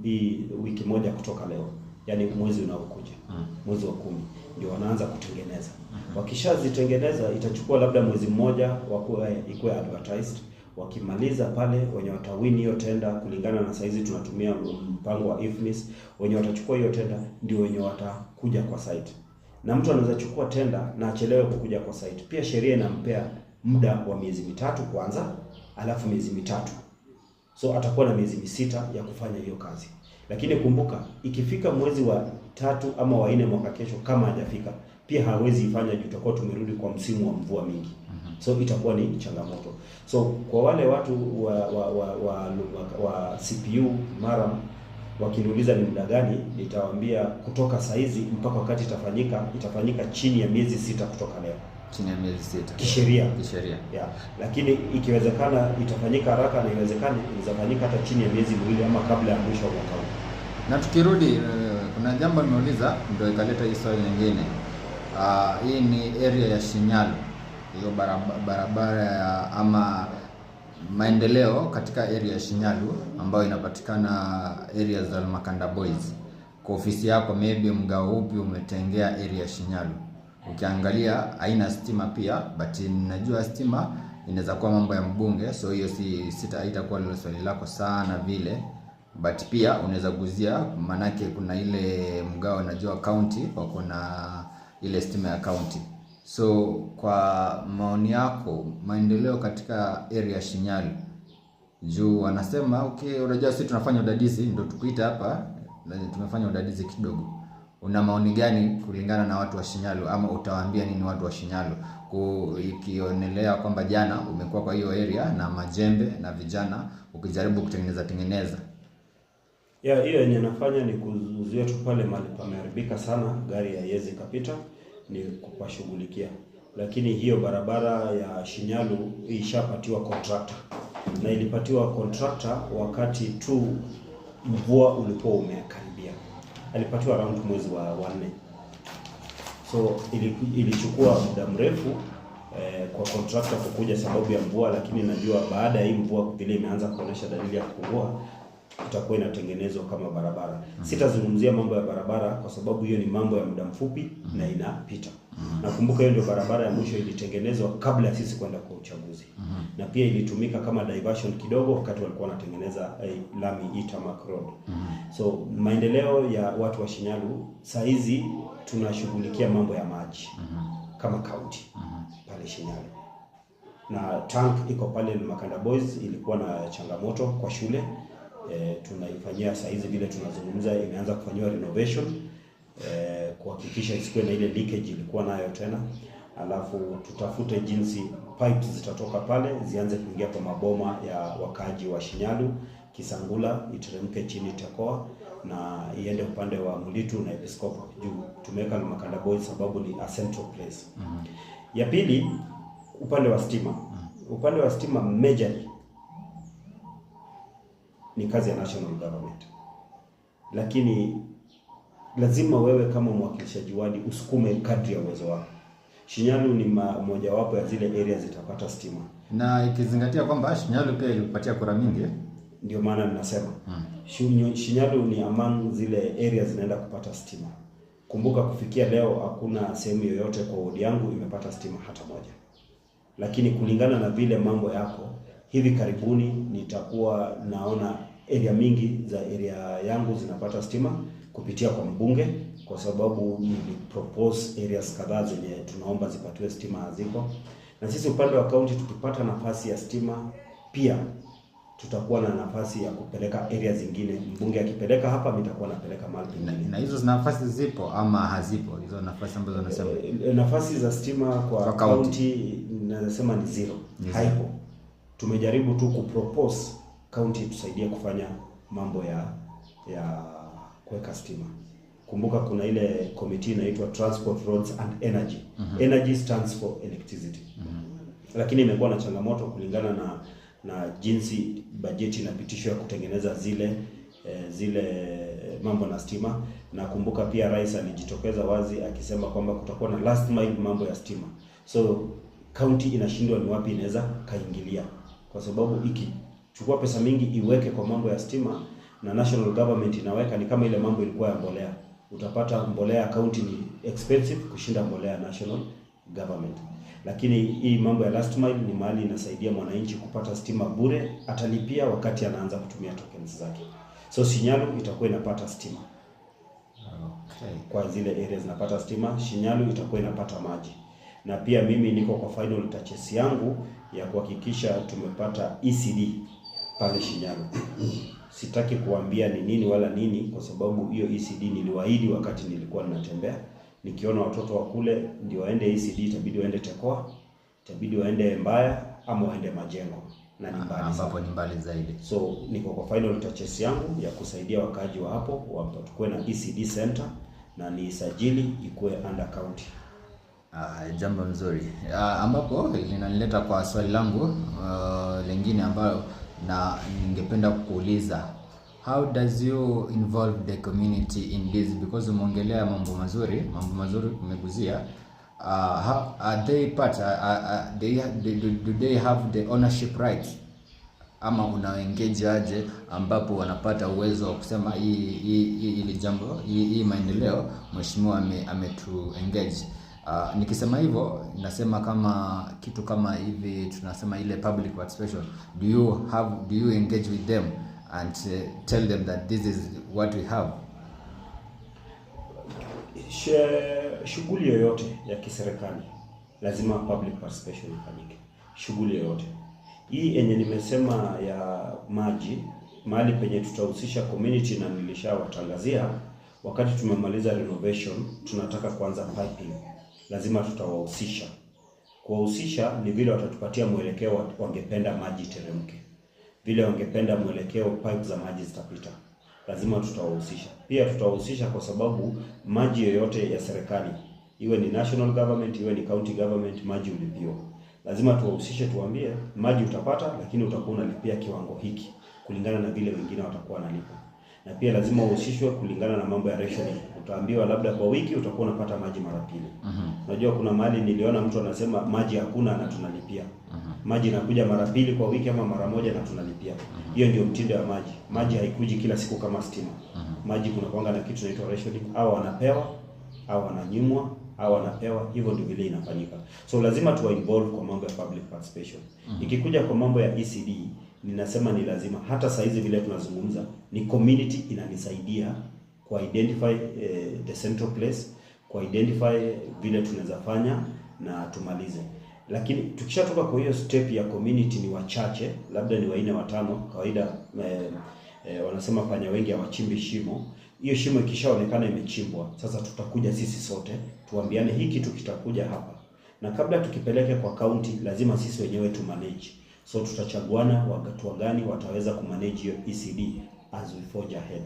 hii wiki moja kutoka leo. Yaani mwezi unaokuja. Mwezi wa 10 ndio wanaanza kutengeneza. Wakishazitengeneza itachukua labda mwezi mmoja ikuwe advertised. Wakimaliza pale wenye watawini hiyo tenda kulingana na saizi tunatumia mpango wa IFMIS, wenye watachukua hiyo tenda ndio wenye watakuja kwa site. Na mtu anaweza chukua tenda na achelewe kukuja kwa site. Pia sheria inampea muda wa miezi 3 kwanza, alafu miezi 3. So atakuwa na miezi 6 ya kufanya hiyo kazi. Lakini kumbuka ikifika mwezi wa 3 ama wa 4 mwaka kesho kama hajafika, pia hawezi ifanya juu tutakuwa tumerudi kwa msimu wa mvua mingi. So itakuwa ni changamoto. So kwa wale watu wa CPU Mara wakiniuliza ni muda gani, nitawaambia kutoka saizi mpaka wakati itafanyika chini ya miezi 6 kutoka leo. chini ya miezi 6 kisheria. Yeah. Lakini ikiwezekana itafanyika haraka, na inawezekana hata chini ya miezi 2 ama kabla ya mwisho wa mwaka huu. Na tukirudi, kuna jambo nimeuliza ndio ikaleta hii swali nyingine. Hii ni area ya Shinyalu, hiyo barabara ya ama maendeleo katika area ya Shinyalu ambayo inapatikana area za Lumakanda Boys. Kwa ofisi yako maybe mgao upi umetengea area ya Shinyalu? Ukiangalia haina stima pia, but najua stima inaweza kuwa mambo ya mbunge, so hiyo haitakuwa lile swali lako sana vile, but pia unaweza guzia, manake kuna ile mgao, najua county wako na ile stima ya county. So kwa maoni yako, maendeleo katika area ya Shinyalu, juu wanasema okay, unajua sisi tunafanya udadisi, ndio tukuita hapa, tumefanya udadisi kidogo. Una maoni gani kulingana na watu wa Shinyalu, ama utawaambia nini watu wa Shinyalu ikionelea kwamba jana umekuwa kwa hiyo area na majembe na vijana ukijaribu kutengeneza? Hiyo yenye nafanya ni kuzuia tu pale mahali pameharibika sana, gari haiwezi kapita, ni kupashughulikia. Lakini hiyo barabara ya Shinyalu ishapatiwa contractor, na ilipatiwa contractor wakati tu mvua ulikuwa umekaribia. Alipatiwa around mwezi wa 4. So ilichukua muda mrefu kwa contractor kukuja sababu ya mvua, lakini najua baada ya hii mvua vile imeanza kuonesha dalili ya kupungua, itakuwa inatengenezwa kama barabara. Sitazungumzia mambo ya barabara kwa sababu hiyo ni mambo ya muda mfupi na inapita. Nakumbuka hiyo ndio barabara ya mwisho ilitengenezwa kabla sisi kwenda kwa uchaguzi. Na pia ilitumika kama diversion kidogo wakati walikuwa wanatengeneza lami tarmac road. So maendeleo ya watu wa Shinyalu saa hizi tunashughulikia mambo ya maji kama county pale Shinyalu. Na tank iko pale Lumakanda Boys ilikuwa na changamoto kwa shule. Tunaifanyia saa hizi vile tunazungumza, imeanza kufanywa renovation kuhakikisha isikuwe na ile leakage ilikuwa nayo tena. Alafu tutafute jinsi pipes zitatoka pale zianze kuingia kwa maboma ya wakaji wa Shinyalu, Kisangula, iteremke chini Tekoa na iende upande wa Mulitu na Episcopo. Juu tumeweka Lumakanda Boys sababu ni a central place. Ya pili, upande wa stima. Upande wa stima majorly ni kazi ya national government. Lakini lazima wewe kama mwakilishaji wadi usukume kadri ya uwezo wako. Shinyalu ni moja wapo ya zile areas zitapata stima. Na ikizingatia kwamba Shinyalu pia ilipatia kura mingi, ndio maana ninasema Shinyalu ni among zile areas zinaenda kupata stima. Kumbuka kufikia leo hakuna sehemu yoyote kwa wadi yangu imepata stima hata moja. Lakini kulingana na vile mambo yako, hivi karibuni nitakuwa naona area mingi za area yangu zinapata stima kupitia kwa mbunge, kwa sababu nilipropose areas kadhaa zenye tunaomba zipatiwe stima haziko. Na sisi upande wa county tukipata nafasi ya stima pia tutakuwa na nafasi ya kupeleka area zingine. Mbunge akipeleka hapa, mimi nitakuwa napeleka mahali pengine. Na hizo nafasi zipo ama hazipo? Hizo nafasi ambazo nasema nafasi za stima kwa county nasema ni zero. Haipo. Tumejaribu tu kupropose county tusaidie kufanya mambo ya kuweka stima. Kumbuka kuna ile committee inaitwa Transport, Roads and Energy. Energy stands for electricity. Lakini imekuwa na changamoto kulingana na jinsi bajeti inapitishwa ya kutengeneza zile mambo na stima. Na kumbuka pia rais alijitokeza wazi akisema kwamba kutakuwa na last mile mambo ya stima. So county inashindwa ni wapi inaweza kaingilia, kwa sababu ikichukua pesa mingi iweke kwa mambo ya stima na national government inaweka, ni kama ile mambo ilikuwa ya mbolea. Utapata mbolea ya county ni expensive kushinda mbolea ya national government. Lakini hii mambo ya last mile ni mahali inasaidia mwananchi kupata stima bure, atalipia wakati anaanza kutumia tokens zake. So Shinyalu itakuwa inapata stima. Okay. Kwa zile areas zinapata stima, Shinyalu itakuwa inapata maji. Na pia mimi niko kwa final touches yangu ya kuhakikisha tumepata ECD pale Shinyalu. Sitaki kuambia ni nini wala nini, kwa sababu hiyo ECD niliwaahidi wakati nilikuwa ninatembea. Nikiona watoto wa kule ndio waende ECD, itabidi waende Tekoa, itabidi waende Mbaya ama waende Majengo, na ni mbali ambapo ni mbali zaidi. So niko kwa final touches yangu ya kusaidia wakaji wa hapo tukue na ECD center na ni sajili ikuwe under county. Jambo nzuri ambapo linanileta kwa swali langu lingine ambayo na ningependa kukuuliza, how does you involve the community in this, because umeongelea mambo mazuri umeguzia. How are they part, do they have the ownership rights, ama una engage aje ambapo wanapata uwezo wa kusema hili jambo, hii maendeleo mheshimiwa ametu engage. Nikisema hivyo nasema kama kitu kama hivi tunasema ile public participation. Do you engage with them and tell them that this is what we have? Shughuli yoyote ya kiserikali lazima public participation ifanyike. Shughuli yoyote hii yenye nimesema ya maji, mahali penye tutahusisha community, na nilishawatangazia wakati tumemaliza renovation, tunataka kuanza piping, lazima tutawahusisha. Kuwahusisha ni vile watatupatia mwelekeo, wangependa maji teremke, vile wangependa mwelekeo pipe za maji zitapita, lazima tutawahusisha. Pia tutawahusisha kwa sababu maji yoyote ya serikali, iwe ni national government, iwe ni county government, maji ulipiwa. Lazima tuwahusishe, tuambie maji utapata, lakini utakuwa unalipia kiwango hiki kulingana na vile wengine watakuwa wanalipa. Na pia lazima uhusishwe kulingana na mambo ya rationing. Utaambiwa labda kwa wiki utakuwa unapata maji mara pili. Unajua kuna mahali niliona mtu anasema maji hakuna na tunalipia. Maji inakuja mara pili kwa wiki ama mara moja na tunalipia. Hiyo ndio mtindo wa maji. Maji haikuji kila siku kama stima. Maji kuna kuanga na kitu inaitwa rationing, au wanapewa au wananyimwa au wanapewa, hivyo ndio vile inafanyika. So lazima tuwa involve kwa mambo ya public participation. Ikikuja kwa mambo ya ECD, ninasema ni lazima, hata saa hizi vile tunazungumza, ni community inanisaidia ku identify the central place, ku identify vile tunaweza fanya na tumalize. Lakini tukishatoka kwa hiyo step ya community, ni wachache, labda ni 4 5, kawaida wanasema panya wengi hawachimbi shimo. Hiyo shimo ikishaonekana imechimbwa, sasa tutakuja sisi sote tuambiane hii kitu kitakuja hapa, na kabla tukipeleke kwa county lazima sisi wenyewe tu manage. So tutachaguana watu gani wataweza kumanage hiyo ECD as we forge ahead.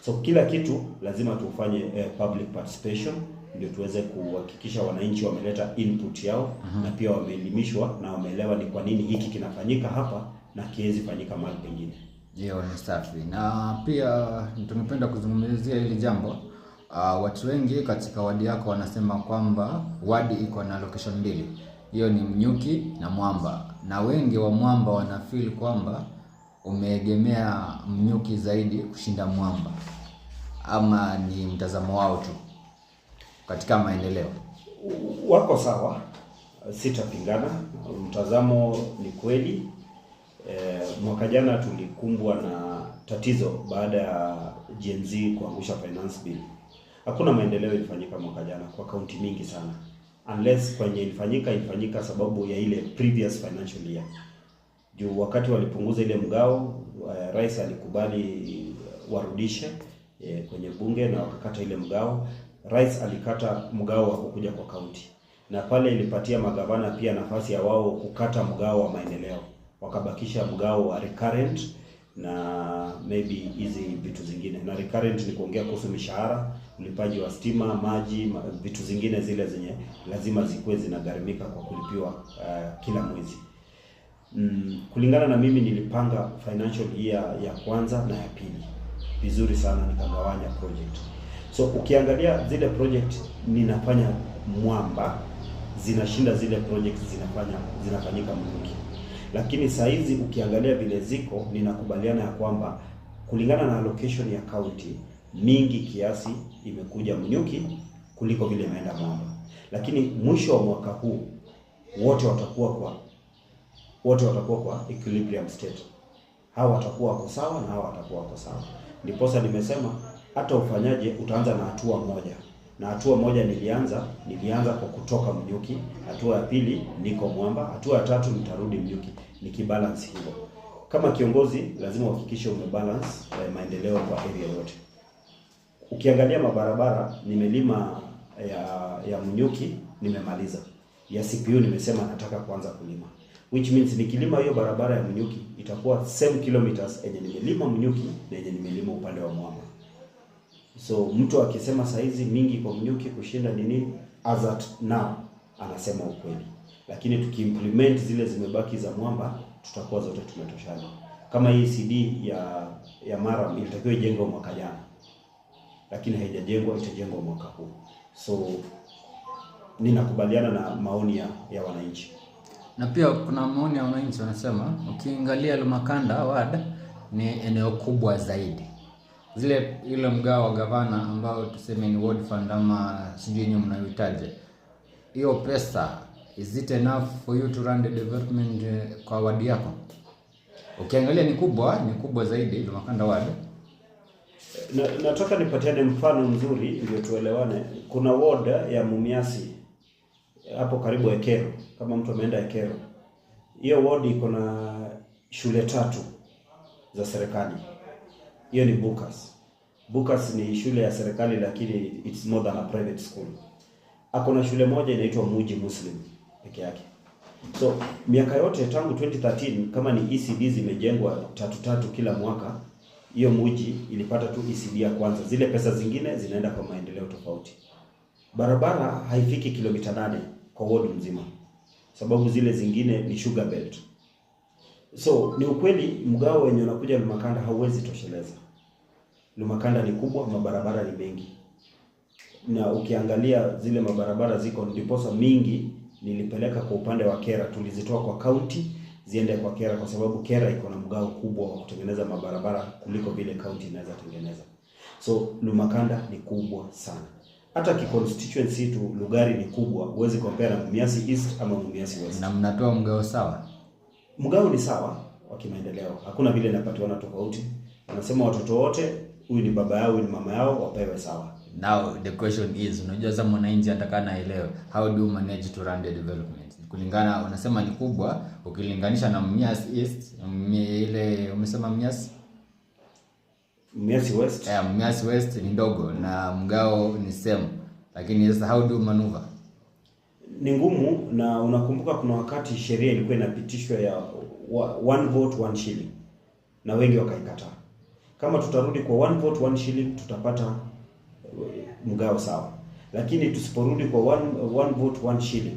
So kila kitu lazima tufanye public participation, ndio tuweze kuhakikisha wananchi wameleta input yao, na pia wameelimishwa na wameelewa ni kwa nini hiki kinafanyika hapa na kiwezi fanyika mahali pengine. Hiyo ni safi. Na pia tungependa kuzungumzia hili jambo. Watu wengi katika wadi yako wanasema kwamba wadi iko na location mbili. Hiyo ni Mnyuki na Mwamba. Na wengi wa Mwamba wanafeel kwamba umeegemea Mnyuki zaidi kushinda Mwamba. Ama ni mtazamo wao tu katika maendeleo? Wako sawa, sitapingana. Mtazamo ni kweli. Mwaka jana tulikumbwa na tatizo baada ya Gen Z kuangusha finance bill. Hakuna maendeleo ilifanyika mwaka jana kwa kaunti mingi sana. Unless kwenye ilifanyika sababu ya ile previous financial year. Juu wakati walipunguza ile mgao, rais alikubali warudishe kwenye bunge na wakakata ile mgao. Rais alikata mgao wa kukuja kwa kaunti. Na pale ilipatia magavana pia nafasi ya wao kukata mgao wa maendeleo. Wakabakisha mgao wa recurrent na maybe hizi vitu zingine. Na recurrent ni kuongea kuhusu mishahara, ulipaji wa stima, maji, vitu zingine zile zenye lazima zikuwe zinagharimika kwa kulipiwa kila mwezi. Kulingana na mimi nilipanga financial year ya kwanza na ya pili vizuri sana, nikagawanya project. So ukiangalia zile project ninafanya Mwamba zinashinda zile project zinafanyika Mnyuki. Lakini saa hizi ukiangalia vile ziko, ninakubaliana ya kwamba kulingana na allocation ya county mingi kiasi imekuja Mnyuki kuliko vile imeenda Mwamba. Lakini mwisho wa mwaka huu wote watakuwa kwa equilibrium state. Hawa watakuwa wako sawa na hawa watakuwa wako sawa. Ndiposa nimesema hata ufanyaje utaanza na hatua moja. Na hatua moja nilianza kwa kutoka Mnyuki, hatua ya pili niko Mwamba, hatua ya tatu nitarudi Mnyuki, nikibalance hivyo. Kama kiongozi lazima uhakikishe umebalance maendeleo kwa area yote. Ukiangalia mabarabara nimelima ya Mnyuki nimemaliza. Ya CPU nimesema nataka kuanza kulima. Which means nikilima hiyo barabara ya Mnyuki itakuwa same kilometers yenye nimelima Mnyuki na yenye nimelima upande wa Mwamba. So mtu akisema saizi mingi kwa Mnyuki kushinda nini, as at now anasema ukweli. Lakini tukiimplement zile zimebaki za mwamba, tutakuwa zote tumetoshana. Kama hii ECD ya Maram ilitakiwa ijengwe mwaka jana, lakini haijajengwa, itajengwa mwaka huu. So ninakubaliana na maoni ya wananchi. Na pia kuna maoni ya wananchi wanasema ukiangalia Lumakanda ward ni eneo kubwa zaidi. Ile mgao wa gavana ambao tuseme ni ward fund ama sijui yenyewe mnayohitaji. Hiyo pesa, is it enough for you to run the development kwa ward yako? Ukiangalia ni kubwa zaidi Lumakanda ward. Nataka nipatiane mfano mzuri ndio tuelewane. Kuna ward ya Mumias hapo karibu Ekero, kama mtu ameenda Ekero. Hiyo ward iko na shule 3 za serikali. Hiyo ni Bukas. Bukas ni shule ya serikali lakini it's more than a private school. Hakuna shule moja inaitwa Muji Muslim peke yake. So miaka yote tangu 2013 kama ni ECD zimejengwa 3 kila mwaka, hiyo Muji ilipata tu ECD ya kwanza. Zile pesa zingine zinaenda kwa maendeleo tofauti. Barabara haifiki kilomita 8 kwa ward mzima, sababu zile zingine ni sugar belt. So ni ukweli mgao wenye unakuja Lumakanda hauwezi tosheleza. Lumakanda ni kubwa, mabarabara ni mengi. Na ukiangalia zile mabarabara ziko ndiposa mingi nilipeleka kwa upande wa Kera, tulizitoa kwa county ziende kwa Kera kwa sababu Kera iko na mgao kubwa wa kutengeneza mabarabara kuliko vile county inaweza tengeneza. So Lumakanda ni kubwa sana. Hata constituency tu Lugari ni kubwa, huwezi compare na Mumias East ama Mumias West. Na mnatoa mgao sawa? Mgao ni sawa wa kimaendeleo. Hakuna vile inapatiwana tofauti. Wanasema watoto wote, huyu ni baba yao, huyu ni mama yao, wapewe sawa. Now the question is, unajua za mwananchi atakana aelewe, how do you manage to run the development? Kulingana wanasema ni kubwa ukilinganisha na Mumias East, ile umesema Mumias West. Mumias West ni ndogo na mgao ni same. Lakini sasa how do you maneuver? Ni ngumu, na unakumbuka kuna wakati sheria ilikuwa inapitishwa ya 1 vote 1 shilling na wengi wakaikataa. Kama tutarudi kwa 1 vote 1 shilling tutapata mgao sawa. Lakini tusiporudi kwa 1 vote 1 shilling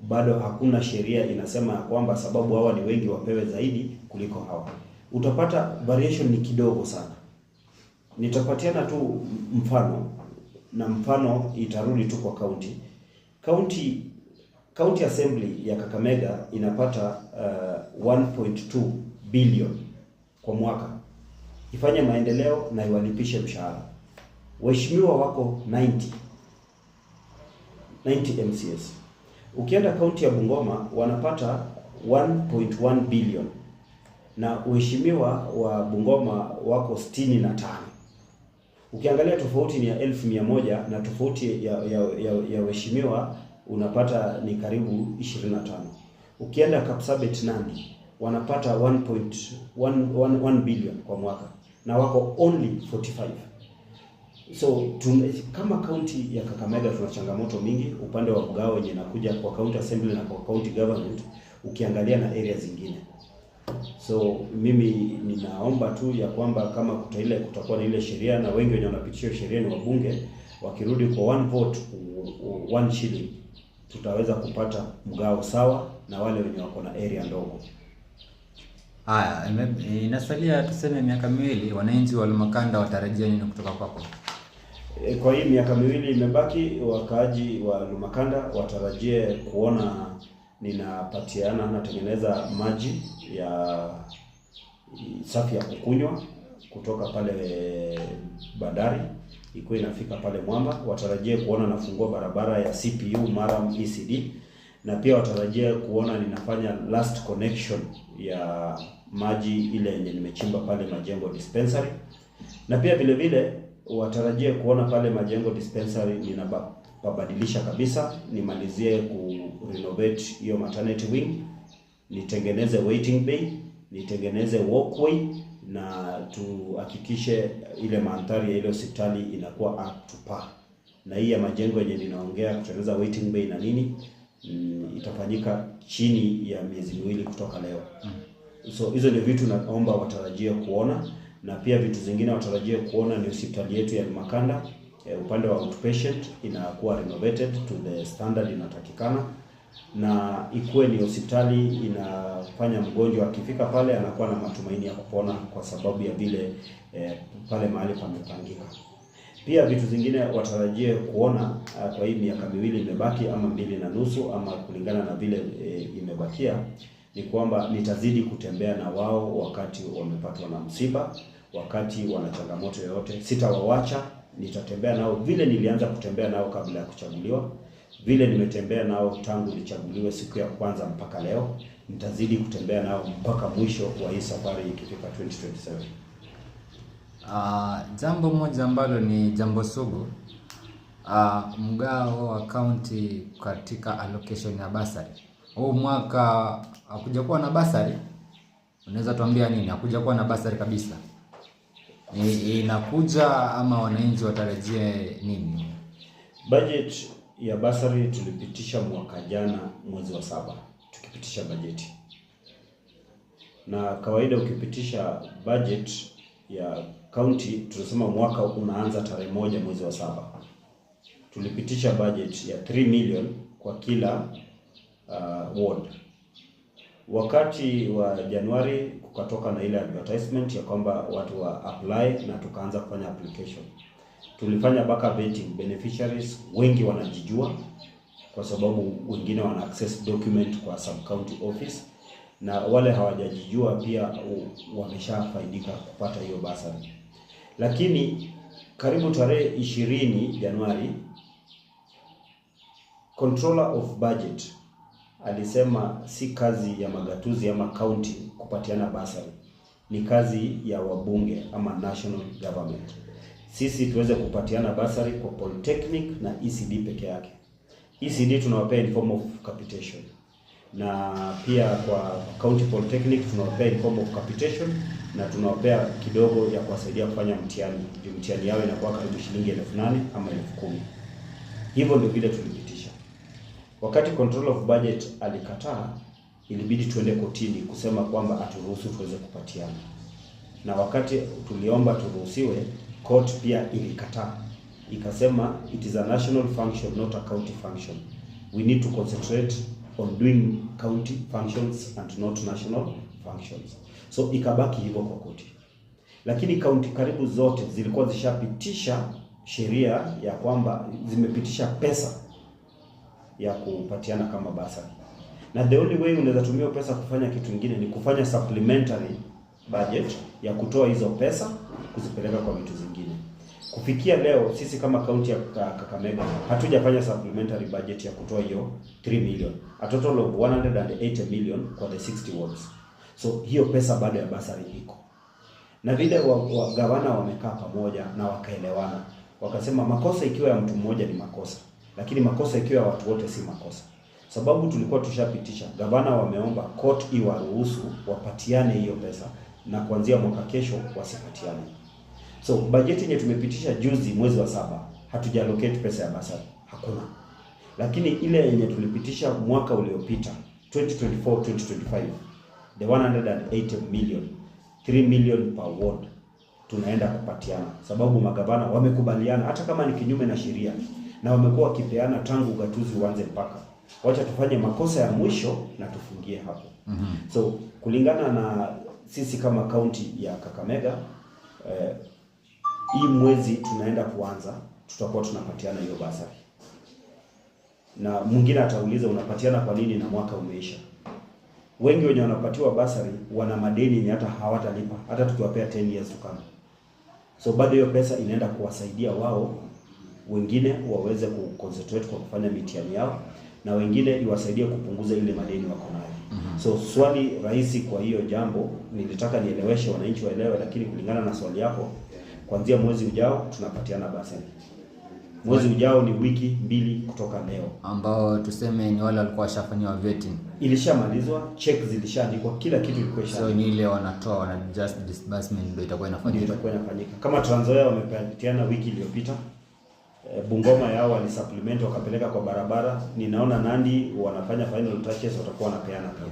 bado hakuna sheria inasema kwamba sababu hawa ni wengi wapewe zaidi kuliko hawa. Utapata variation ni kidogo sana. Nitapatiana tu mfano, na mfano itarudi tu kwa county assembly ya Kakamega inapata 1.2 billion kwa mwaka. Ifanye maendeleo na iwalipishe mshahara. Waheshimiwa wako 90 MCS. Ukienda county ya Bungoma wanapata 1.1 billion na waheshimiwa wa Bungoma wako 65. Ukiangalia tofauti ni ya 1100 na tofauti ya waheshimiwa unapata ni karibu 25. Ukienda Kapsabet Nandi wanapata 1.1 billion kwa mwaka na wako only 45. So kama county ya Kakamega tuna changamoto mingi upande wa mgao wenye nakuja kwa county assembly na kwa county government ukiangalia na area zingine. So mimi ninaomba tu ya kwamba kama kutakuwa na ile sheria, na wengi wenye wanapitisha sheria ni wabunge, wakirudi kwa 1 vote 1 shilling tutaweza kupata mgao sawa na wale wenye wako na area ndogo. Haya, inasalia tuseme miaka 2, wananchi wa Lumakanda watarajia nini kutoka kwako? Kwa hii miaka 2 imebaki, wakaaji wa Lumakanda watarajie kuona natengeneza maji ya safi ya kukunywa kutoka pale bandari iko inafika pale Mwamba. Watarajie kuona nafungua barabara ya CPU Maram ECD, na pia watarajie kuona ninafanya last connection ya maji ile yenye nimechimba pale Majengo dispensary, na pia vile vile watarajie kuona pale Majengo dispensary ninabadilisha kabisa, nimalizie ku renovate hiyo maternity wing, nitengeneze waiting bay, nitengeneze walkway, na tuhakikishe ile mandhari ya ile hospitali inakuwa up to par. Na hii ya majengo yenye ninaongea kutengeneza waiting bay na nini itafanyika chini ya miezi 2 kutoka leo. So hizo ni vitu naomba watarajie kuona, na pia vitu zingine watarajie kuona ni hospitali yetu ya Lumakanda upande wa outpatient inakuwa renovated to the standard inatakikana, na ikuwe ni hospitali inafanya mgonjwa akifika pale anakuwa na matumaini ya kupona kwa sababu ya vile pale mahali pamepangika. Pia vitu zingine watarajie kuona kwa hii miaka miwili imebaki ama 2.5 ama kulingana na vile imebakia, ni kwamba nitazidi kutembea na wao wakati wamepatwa na msiba, wakati wana changamoto yoyote. Sitawawacha, nitatembea nao vile nilianza kutembea nao kabla ya kuchaguliwa, vile nimetembea nao tangu nichaguliwe siku ya kwanza mpaka leo. Nitazidi kutembea nao mpaka mwisho wa hii safari ikifika 2027. Jambo moja ambalo ni jambo sugu, mgao wa county katika allocation ya basari. Huu mwaka hakuja kuwa na basari. Unaweza tuambia nini? Hakuja kuwa na basari kabisa. Inakuja ama wananchi watarajie nini? Budget ya basari tulipitisha mwaka jana mwezi wa 7 tukipitisha bajeti. Na kawaida ukipitisha budget ya county tunasema mwaka unaanza tarehe 1 mwezi wa 7. Tulipitisha budget ya 3 million kwa kila ward. Wakati wa Januari kukatoka na ile advertisement ya kwamba watu wa apply, na tukaanza kufanya application. Tulifanya backup vetting, beneficiaries wengi wanajijua kwa sababu wengine wana access document kwa sub county office, na wale hawajajijua pia wameshafaidika kupata hiyo basari. Lakini karibu tarehe 20 Januari, Controller of Budget alisema si kazi ya magatuzi ama county kupatiana basari, ni kazi ya wabunge ama national government. Sisi tuweze kupatiana basari kwa polytechnic na ECD peke yake. ECD tunawapea in form of capitation, na pia kwa county polytechnic tunawapea in form of capitation, na tunawapea kidogo ya kuwasaidia kufanya mtihani. Mtihani yao inakuwa karibu shilingi 8,000 ama 10,000. Hivyo ndio vile tulipitisha. Wakati Control of Budget alikataa, ilibidi tuende kotini kusema kwamba aturuhusu tuweze kupatiana. Na wakati tuliomba turuhusiwe, court pia ilikataa. Ikasema it is a national function, not a county function. We need to concentrate on doing county functions and not national functions. So ikabaki hivyo kwa koti. Lakini county karibu zote zilikuwa zishapitisha sheria ya kwamba zimepitisha pesa ya kupatiana kama basari. Na the only way unaweza tumia pesa kufanya kitu kingine ni kufanya supplementary budget ya kutoa hizo pesa kuzipeleka kwa vitu zingine. Kufikia leo sisi kama county ya Kakamega hatujafanya supplementary budget ya kutoa hiyo 3 million. A total of 180 million kwa the 60 wards. So hiyo pesa bado ya basari iko. Na vile gavana wamekaa pamoja na wakaelewana. Wakasema makosa ikiwa ya mtu mmoja ni makosa, lakini makosa ikiwa ya watu wote si makosa. Sababu tulikuwa tushapitisha, gavana wameomba court iwaruhusu wapatiane hiyo pesa, na kuanzia mwaka kesho wasipatiane. So budget yenye tumepitisha juzi mwezi wa 7 hatuja allocate pesa ya basari, hakuna. Lakini ile yenye tulipitisha mwaka uliopita 2024-2025, the 180 million, 3 million per ward tunaenda kupatiana, sababu magavana wamekubaliana, hata kama ni kinyume na sheria, na wamekuwa wakipeana tangu ugatuzi uanze mpaka. Wacha tufanye makosa ya mwisho na tufungie hapo. So kulingana na sisi kama county ya Kakamega, hii mwezi tunaenda kuanza, tutakuwa tunapatiana hiyo basari. Na mwingine atauliza unapatiana kwa nini na mwaka umeisha? Wengi wenye wanapatiwa basari wana madeni yenye hata hawatalipa hata tukiwapea 10 years to come. So bado hiyo pesa inaenda kuwasaidia wao wengine waweze kuconcentrate kwa kufanya mitihani yao, na wengine iwasaidie kupunguza ile madeni wako nayo. So swali rahisi kwa hiyo jambo nilitaka nieleweshe wananchi waelewe, lakini kulingana na swali yako, kuanzia mwezi ujao tunapatiana basari. Mwezi ujao ni wiki 2 kutoka leo, ambao tuseme ni wale walikuwa washafanywa vetting. Ilishamalizwa, check zilishaandikwa, kila kitu ilikuwa So ni ile wanatoa wana just disbursement ndio itakuwa inafanyika. Kama Trans Nzoia wamepatiana wiki iliyopita, Bungoma yao wali supplement wakapeleka kwa barabara. Ninaona Nandi wanafanya final touches, watakuwa wanapeana pia.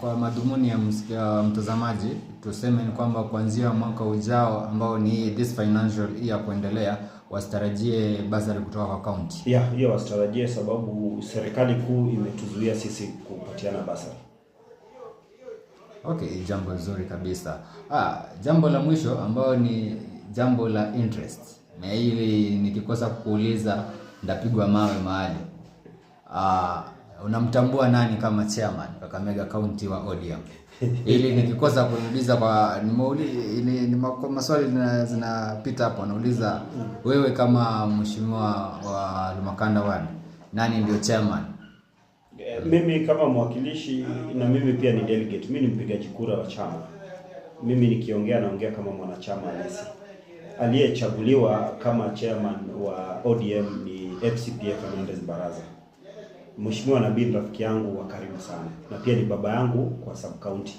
Kwa madhumuni ya mtazamaji, tuseme ni kwamba kuanzia mwaka ujao ambao ni this financial year kuendelea, wasitarajie basari kutoka kwa county? Yeah, hiyo wasitarajie, sababu serikali kuu imetuzuia sisi kupatiana basari. Okay, jambo nzuri kabisa. Jambo la mwisho ambao ni jambo la interest. Na hili nikikosa kuuliza ndapigwa mawe mahali. Unamtambua nani kama chairman Kakamega County wa ODM? Ili nikikosa kuuliza kwa maswali zinapita hapo, nauliza wewe kama mheshimiwa wa Lumakanda 1, nani ndio chairman? Mimi kama mwakilishi na mimi pia ni delegate. Mimi ni mpigaji kura wa chama. Mimi nikiongea naongea kama mwanachama halisi. Aliyechaguliwa kama chairman wa ODM ni FCPA Fernandez Baraza. Mheshimiwa Nabii rafiki yangu wa karibu sana, na pia ni baba yangu kwa sub county,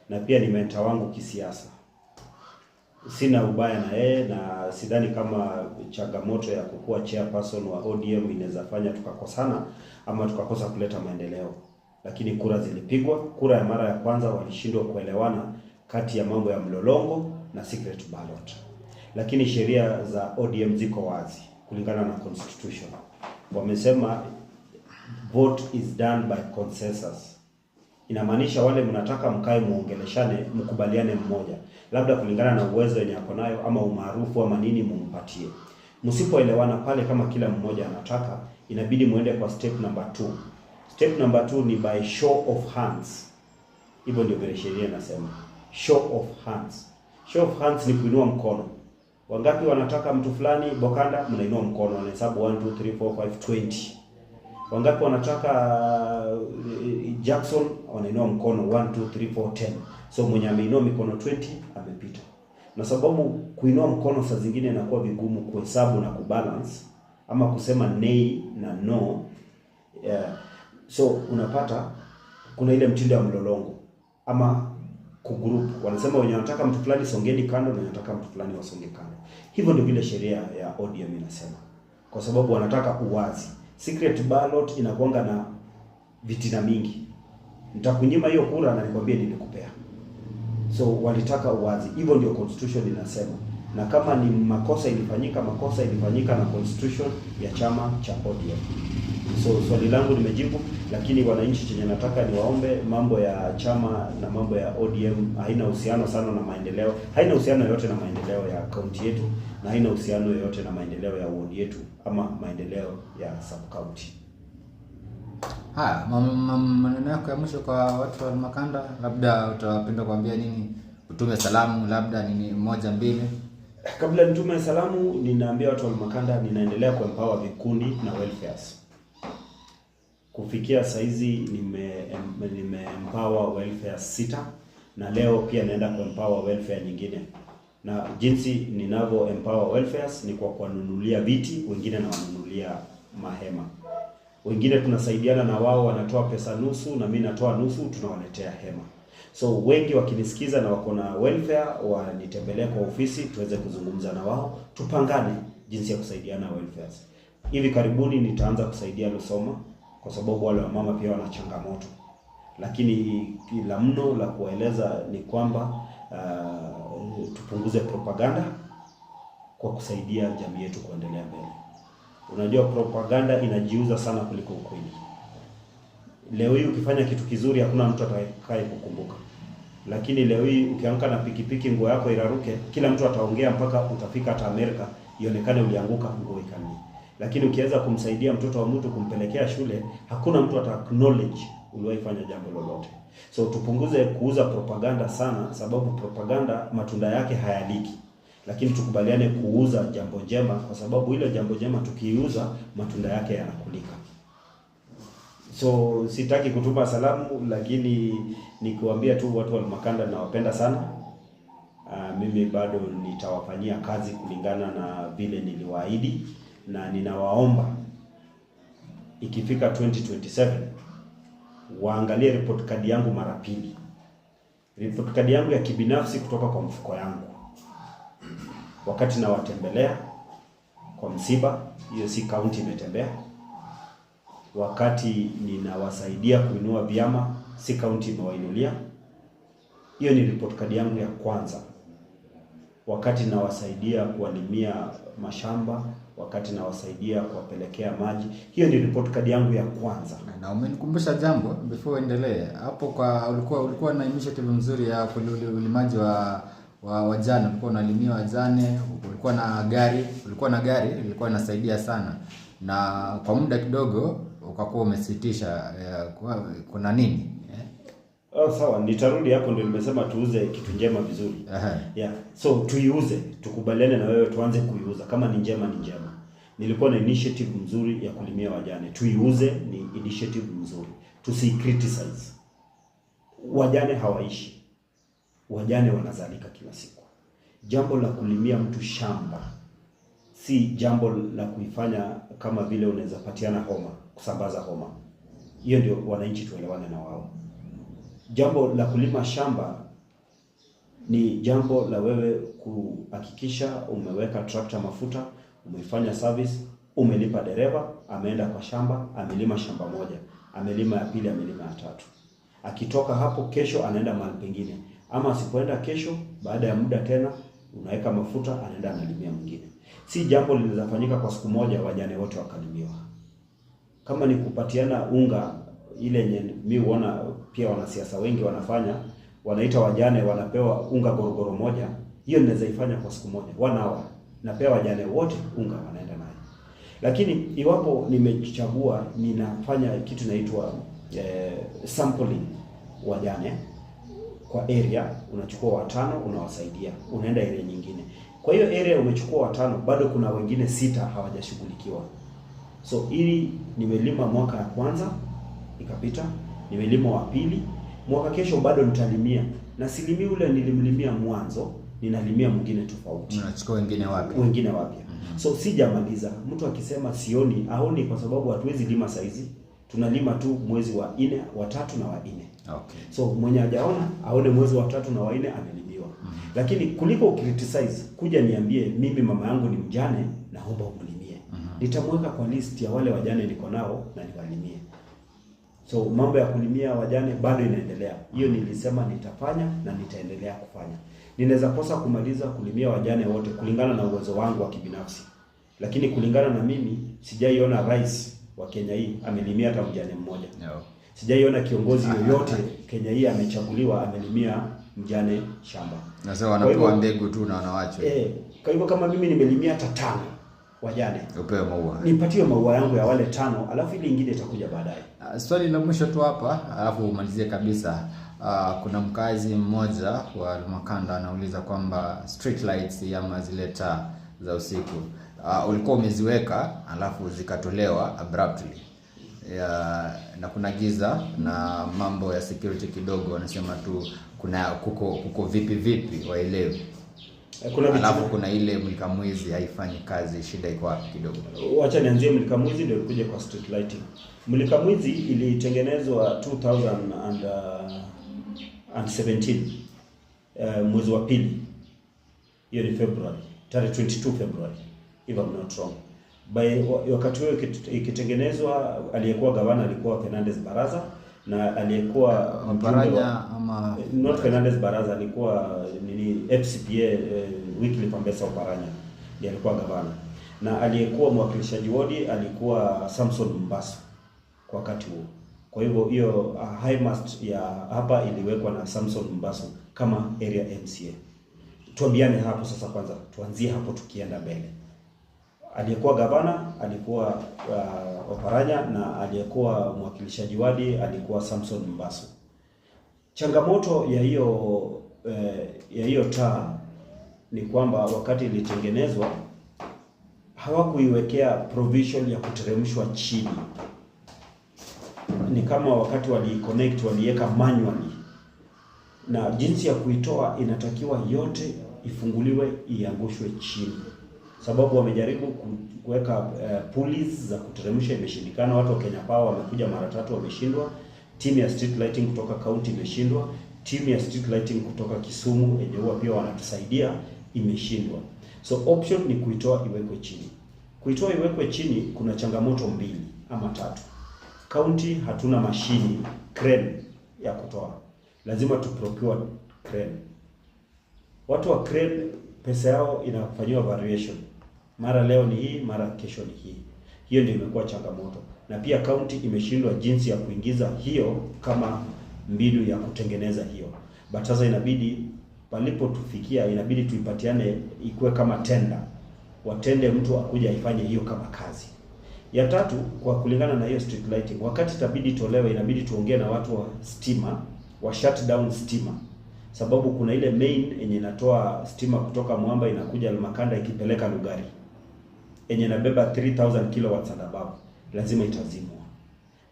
na pia ni mentor wangu kisiasa. Sina ubaya na yeye, na sidhani kama changamoto ya kukua chairperson wa ODM inaweza fanya tukakosana ama tukakosa kuleta maendeleo. Lakini kura zilipigwa. Kura ya mara ya kwanza walishindwa kuelewana kati ya mambo ya mlolongo na secret ballot. Lakini sheria za ODM ziko wazi kulingana na constitution. Wamesema vote is done by consensus. Inamaanisha wale mnataka mkae muongeleshane, mkubaliane mmoja, labda kulingana na uwezo wenye ako nayo ama umaarufu ama nini mumpatie. Msipoelewana pale, kama kila mmoja anataka, inabidi muende kwa step number 2. Step number 2 ni by show of hands. Hivyo ndio vile sheria inasema, show of hands. Show of hands ni kuinua mkono. Wangapi wanataka mtu fulani Bokanda? Mnainua mkono, wanahesabu 1 2 3 4 5 20. Wangapi wanataka Jackson? Wanainua mkono 1 2 3 4 10. So mwenye ameinua mikono 20 amepita. Na sababu kuinua mkono saa zingine inakuwa vigumu kuhesabu na kubalance ama kusema nay na no. So unapata kuna ile mtindo wa mlolongo ama kugroup. Wanasema wenye wanataka mtu fulani songeni kando, na wanataka mtu fulani wasonge kando. Hivyo ndio vile sheria ya ODM inasema, kwa sababu wanataka uwazi. Secret ballot inakuanga na vitina mingi. Nitakunyima hiyo kura na nikwambie nilikupea. So walitaka uwazi. Hivyo ndio constitution inasema. Na kama ni makosa ilifanyika na constitution ya chama cha ODM. So swali langu nimejibu, lakini wananchi chenye nataka niwaombe, mambo ya chama na mambo ya ODM haina uhusiano sana na maendeleo. Haina uhusiano yoyote na maendeleo ya county yetu, na haina uhusiano yoyote na maendeleo ya ward yetu ama maendeleo ya sub county. Maneno yako ya mwisho kwa watu wa Lumakanda, labda utawapenda kuambia nini? Utume salamu labda nini moja mbili? Kabla nitume salamu, ninaambia watu wa Lumakanda ninaendelea kuempower vikundi na welfares. Kufikia saizi nimeempower welfare 6, na leo pia naenda kuempower welfare nyingine. Na jinsi ninavyo empower welfares ni kwa kuwanunulia viti, wengine na wanunulia mahema. Wengine tunasaidiana na wao, wanatoa pesa nusu na mimi natoa nusu, tunawaletea hema. So wengi wakinisikiza na wako na welfare, wanitembelee kwa ofisi tuweze kuzungumza na wao, tupangane jinsi ya kusaidiana welfares. Hivi karibuni nitaanza kusaidia Lusoma, kwa sababu wale wa mama pia wana changamoto. Lakini la mno la kueleza ni kwamba tupunguze propaganda kwa kusaidia jamii yetu kuendelea mbele. Unajua propaganda inajiuza sana kuliko ukweli. Leo hii ukifanya kitu kizuri hakuna mtu atakaye kukumbuka. Lakini leo hii ukianguka na pikipiki nguo yako iraruke, kila mtu ataongea mpaka utafika hata Amerika ionekane ulianguka nguo ikani. Lakini ukiweza kumsaidia mtoto wa mtu kumpelekea shule, hakuna mtu ata acknowledge uliwaifanya jambo lolote. So tupunguze kuuza propaganda sana, sababu propaganda matunda yake hayaliki. Lakini tukubaliane kuuza jambo jema, kwa sababu ile jambo jema tukiuza matunda yake yanakulika. So sitaki kutuma salamu, lakini nikuambia tu watu wa Lumakanda nawapenda sana. Mimi bado nitawafanyia kazi kulingana na vile niliwaahidi, na ninawaomba ikifika 2027 waangalie report card yangu mara pili. Report card yangu ya kibinafsi kutoka kwa mfuko yangu. Wakati na watembelea kwa msiba, hiyo si county imetembea. Wakati ninawasaidia kuinua vyama, si county imewainulia. Hiyo ni report card yangu ya kwanza. wakati nawasaidia kuwalimia mashamba, wakati nawasaidia kuwapelekea maji. Hiyo ni report card yangu ya kwanza. Na umenikumbusha jambo before uendelee. Hapo kwa ulikuwa na initiative nzuri ya ulimaji wa wajane, ulikuwa unalimia wajane, ulikuwa na gari ilikuwa inasaidia sana. Na kwa muda kidogo ukakuwa umesitisha, kuna nini? Sawa, nitarudi hapo, ndio nimesema tuuze kitu njema vizuri. Yeah. So tuiuze, tukubaliane na wewe tuanze kuiuza. Kama ni njema ni njema. Nilikuwa na initiative nzuri ya kulimia wajane. Tuiuze, ni initiative nzuri. Criticize. Wajane hawaishi. Wajane wanazalika kila siku. Jambo la kulimia mtu shamba si jambo la kuifanya kama vile unaweza patiana homa, kusambaza homa. Hiyo ndio wananchi tuelewane na wao. Jambo la kulima shamba ni jambo la wewe kuhakikisha umeweka tractor mafuta, umefanya service, umelipa dereva, ameenda kwa shamba, amelima shamba moja, amelima ya pili, amelima ya tatu. Akitoka hapo kesho anaenda mahali pengine. Ama asipoenda kesho, baada ya muda tena unaweka mafuta, anaenda analimia mwingine. Si jambo linawezafanyika kwa siku moja wajane wote wakalimiwa. Kama ni kupatiana unga, ile yenye mimi huona pia wanasiasa wengi wanafanya, wanaita wajane wanapewa unga gorogoro moja, hiyo ninaweza ifanya kwa siku moja, 1 hour. Napewa wajane wote unga, wanaenda naye. Lakini iwapo nimechagua, ninafanya kitu inaitwa sampling wajane kwa area, unachukua 5 unawasaidia, unaenda area nyingine. Kwa hiyo area umechukua 5, bado kuna wengine 6 hawajashughulikiwa. So ili nimelima mwaka ya kwanza ikapita, nimelima wa pili, mwaka kesho bado nitalimia. Na silimi ule nilimlimia mwanzo, ninalimia mwingine tofauti. Unachukua wengine wapi? Wengine wapi? So sijamaliza. Mtu akisema sioni, aoni, kwa sababu hatuwezi lima saizi. Tunalima tu mwezi wa 4, wa 3 na wa 4. Okay. So mwenye hajaona aone mwezi wa 3 na wa 4 amelimiwa. Lakini kuliko criticize, kuja niambie mimi mama yangu ni mjane, naomba umlimie. Nitamweka kwa list ya wale wajane niko nao na niwalimie. So mambo ya kulimia wajane bado inaendelea. Hiyo nilisema nitafanya na nitaendelea kufanya. Ninaweza kosa kumaliza kulimia wajane wote kulingana na uwezo wangu wa kibinafsi. Lakini kulingana na mimi, sijaiona rais wa Kenya hii amelimia hata mjane mmoja. No. Sijaiona kiongozi yoyote Kenya hii amechaguliwa amelimia mjane shamba. Na sasa wanapewa mbegu tu na wanawachwa. Kwa hivyo kama mimi nimelimia hata 5 wajane, upewe maua. Nipatie maua yangu ya wale 5, alafu ile nyingine itakuja baadaye. Swali la mwisho tu hapa, alafu umalizie kabisa. Kuna mkazi mmoja wa Lumakanda anauliza kwamba street lights ama zile taa za usiku ulikuwa umeziweka alafu zikatolewa abruptly. Na kuna giza na mambo ya security kidogo, wanasema tu kuko vipi waelewe. Alafu kuna ile mulika mwizi haifanyi kazi, shida iko wapi kidogo? Wacha nianzie mulika mwizi ndio ikuje kwa street lighting. Mulika mwizi ilitengenezwa 2017 mwezi wa pili. Hiyo ni February, tarehe 22 February if I'm not wrong. Wakati huo ikitengenezwa, aliyekuwa gavana alikuwa Fernandez Baraza, na aliyekuwa Oparanya ama not Fernandez Baraza, alikuwa FCPA Wycliffe Ambassa Oparanya ndiye alikuwa gavana, na aliyekuwa mwakilishaji wodi alikuwa Samson Mbasu kwa wakati huo. Kwa hivyo hiyo high mast ya hapa iliwekwa na Samson Mbasu kama area MCA. Tuambiane hapo sasa, kwanza tuanzie hapo tukienda mbele. Aliyekuwa gavana alikuwa Oparanya, na aliyekuwa mwakilishaji wadi alikuwa Samson Mbasu. Changamoto ya hiyo taa ni kwamba wakati ilitengenezwa hawakuiwekea provision ya kuteremshwa chini. Ni kama wakati waliiconnect waliweka manually, na jinsi ya kuitoa inatakiwa yote ifunguliwe iangushwe chini. Sababu wamejaribu kuweka pulleys za kuteremsha, imeshindikana. Watu wa Kenya Power wamekuja mara 3 wameshindwa. Timu ya street lighting kutoka county imeshindwa. Timu ya street lighting kutoka Kisumu yenye huwa pia wanatusaidia imeshindwa. So option ni kuitoa iwekwe chini. Kuitoa iwekwe chini kuna changamoto 2 ama 3. County hatuna mashini crane ya kutoa. Lazima tu procure crane. Watu wa crane pesa yao inafanywa variation. Mara leo ni hii, mara kesho ni hii. Hiyo ndio imekuwa changamoto. Na pia county imeshindwa jinsi ya kuingiza hiyo kama mbinu ya kutengeneza hiyo. But sasa inabidi palipo tufikia, inabidi tuipatiane ikuwe kama tender. Watende mtu akuja ifanye hiyo kama kazi. Ya tatu, kwa kulingana na hiyo street lighting, wakati itabidi tolewe, inabidi tuongee na watu wa stima, wa shut down stima. Sababu kuna ile main yenye inatoa stima kutoka Mwamba inakuja Lumakanda ikipeleka Lugari, yenye inabeba 3000 kilowatts and above, lazima itazimwa.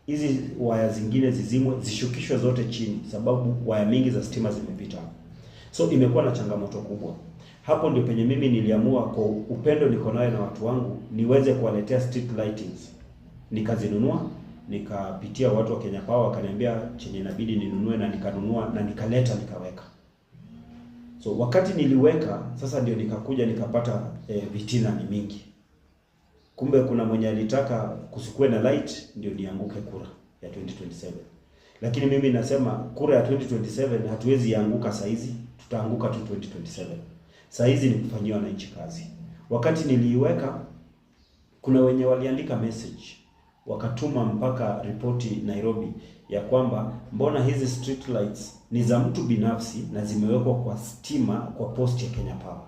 Hizi waya zingine zizimwe, zishukishwe zote chini, sababu waya mingi za stima zimepita. So imekuwa na changamoto kubwa. Hapo ndio penye mimi niliamua kwa upendo niko nayo na watu wangu niweze kuwaletea street lightings. Nikazinunua, nikapitia watu wa Kenya Power wakaniambia chenye inabidi ninunue, na nikanunua na nikaleta nikaweka. So wakati niliweka sasa ndio nikakuja nikapata vitina ni mingi. Kumbe kuna mwenye alitaka kusikue na light ndio nianguke kura ya 2027. Lakini mimi nasema kura ya 2027 hatuwezi ianguka saizi, tutaanguka tu 2027. Saizi ni kufanyia wananchi kazi. Wakati niliiweka kuna wenye waliandika message wakatuma mpaka ripoti Nairobi ya kwamba mbona hizi street lights ni za mtu binafsi na zimewekwa kwa stima kwa post ya Kenya Power.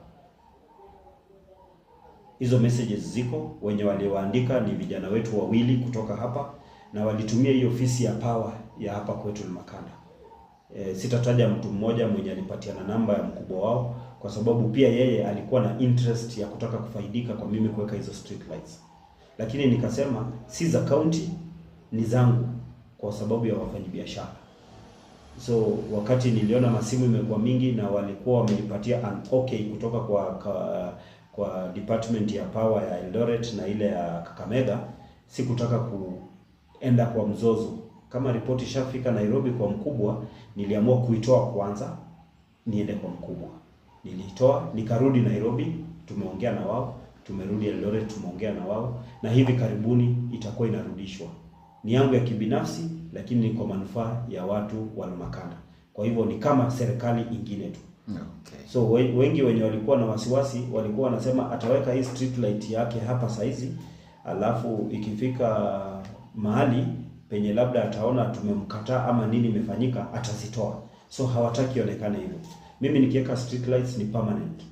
Hizo messages ziko, wenye walioandika ni vijana wetu wawili kutoka hapa na walitumia hiyo ofisi ya Power ya hapa kwetu Lumakanda. Sitataja mtu mmoja mwenye alipatiana namba ya mkubwa wao kwa sababu pia yeye alikuwa na interest ya kutaka kufaidika kwa mimi kuweka hizo street lights. Lakini nikasema si za county, ni zangu kwa sababu ya wafanyabiashara. So wakati niliona masimu imekuwa mingi na walikuwa wamenipatia an okay kutoka kwa department ya Power ya Eldoret na ile ya Kakamega, sikutaka kuenda kwa mzozo. Kama ripoti shafika Nairobi kwa mkubwa, niliamua kuitoa kwanza niende kwa mkubwa. Nilitoa, nikarudi Nairobi, tumeongea na wao, tumerudi Eldoret, tumeongea na wao, na hivi karibuni itakuwa inarudishwa. Ni yangu ya kibinafsi, lakini ni kwa manufaa ya watu wa Lumakanda. Kwa hivyo ni kama serikali ingine tu. Okay. So wengi wenye walikuwa na wasiwasi, walikuwa wanasema ataweka hii street light yake hapa saizi, alafu ikifika mahali penye labda ataona tumemkataa ama nini imefanyika atazitoa. So hawataki ionekane hivyo. Mimi nikiweka street lights ni permanent.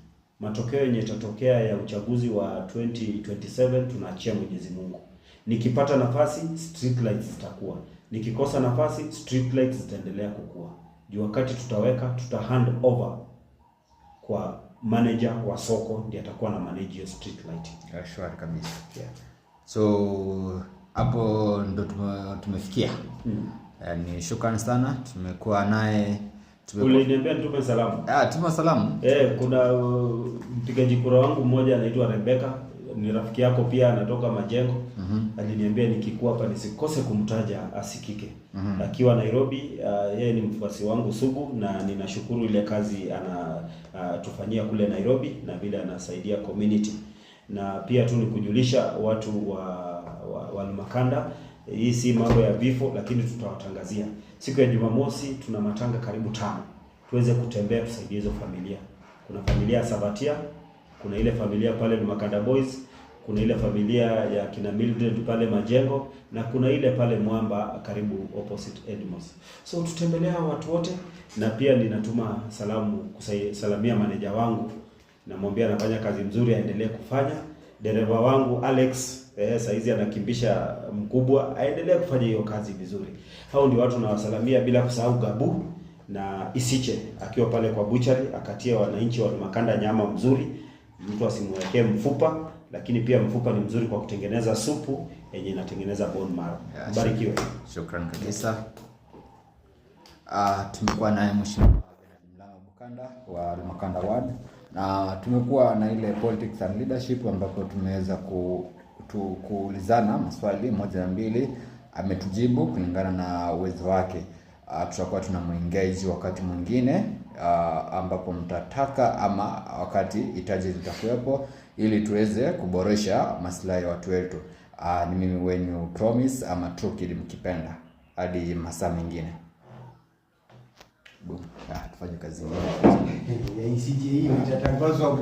Matokeo yenye yatatokea ya uchaguzi wa 2027 tunaachia Mwenyezi Mungu. Nikipata nafasi street lights zitakuwa. Nikikosa nafasi street lights zitaendelea kukua. Juu wakati tutaweka tuta hand over kwa manager wa soko ndiye atakuwa na manage hiyo street light. Sure kabisa. Yeah. So hapo ndo tumefikia. Ni shukrani sana. Tumekuwa naye uliniambia nitume salamu. Tuma salamu. Kuna mpigaji kura wangu mmoja anaitwa Rebecca, ni rafiki yako pia, anatoka Majengo. Aliniambia nikikuwa hapa nisikose kumtaja asikike. Akiwa Nairobi, yeye ni mfuasi wangu sugu na ninashukuru ile kazi tufanyia kule Nairobi na vile anasaidia community. Na pia tu nikujulisha watu wa Lumakanda, hii si mambo ya vifo, lakini tutawatangazia. Siku ya Jumamosi tuna matanga karibu 5. Tuweze kutembea tusaidie hizo familia. Kuna familia ya Sabatia, kuna ile familia pale Lumakanda Boys, kuna ile familia ya kina Mildred pale Majengo, na kuna ile pale Mwamba karibu opposite Edmos. So tutembelea watu wote, na pia ninatuma salamu kusalamia manager wangu. Namwambia anafanya kazi nzuri, aendelee kufanya. Dereva wangu Alex saizi anakimbisha mkubwa, aendelee kufanya hiyo kazi vizuri. Hao ndio watu nawasalamia, bila kusahau Gabu na Isiche akiwa pale kwa buchari, akatia wananchi wa Lumakanda nyama mzuri. Mtu asimwekee mfupa, lakini pia mfupa ni mzuri kwa kutengeneza supu yenye inatengeneza bone marrow. Barikiwe. Shukrani kabisa. Tumekuwa naye Mheshimiwa Benard Mlama Bokanda wa Lumakanda Ward, na tumekuwa na ile politics and leadership ambapo tumeweza kuulizana maswali 1 na 2, ametujibu kulingana na uwezo wake. Tutakuwa tunamuengage wakati mwingine ambapo mtataka ama wakati hitaji litakuwepo, ili tuweze kuboresha maslahi ya watu wetu. Ni mimi wenyu Promise ama True Kid mkipenda. Hadi masaa mengine. Tufanye kazi nyingine. Ya ICJ hiyo itatangazwa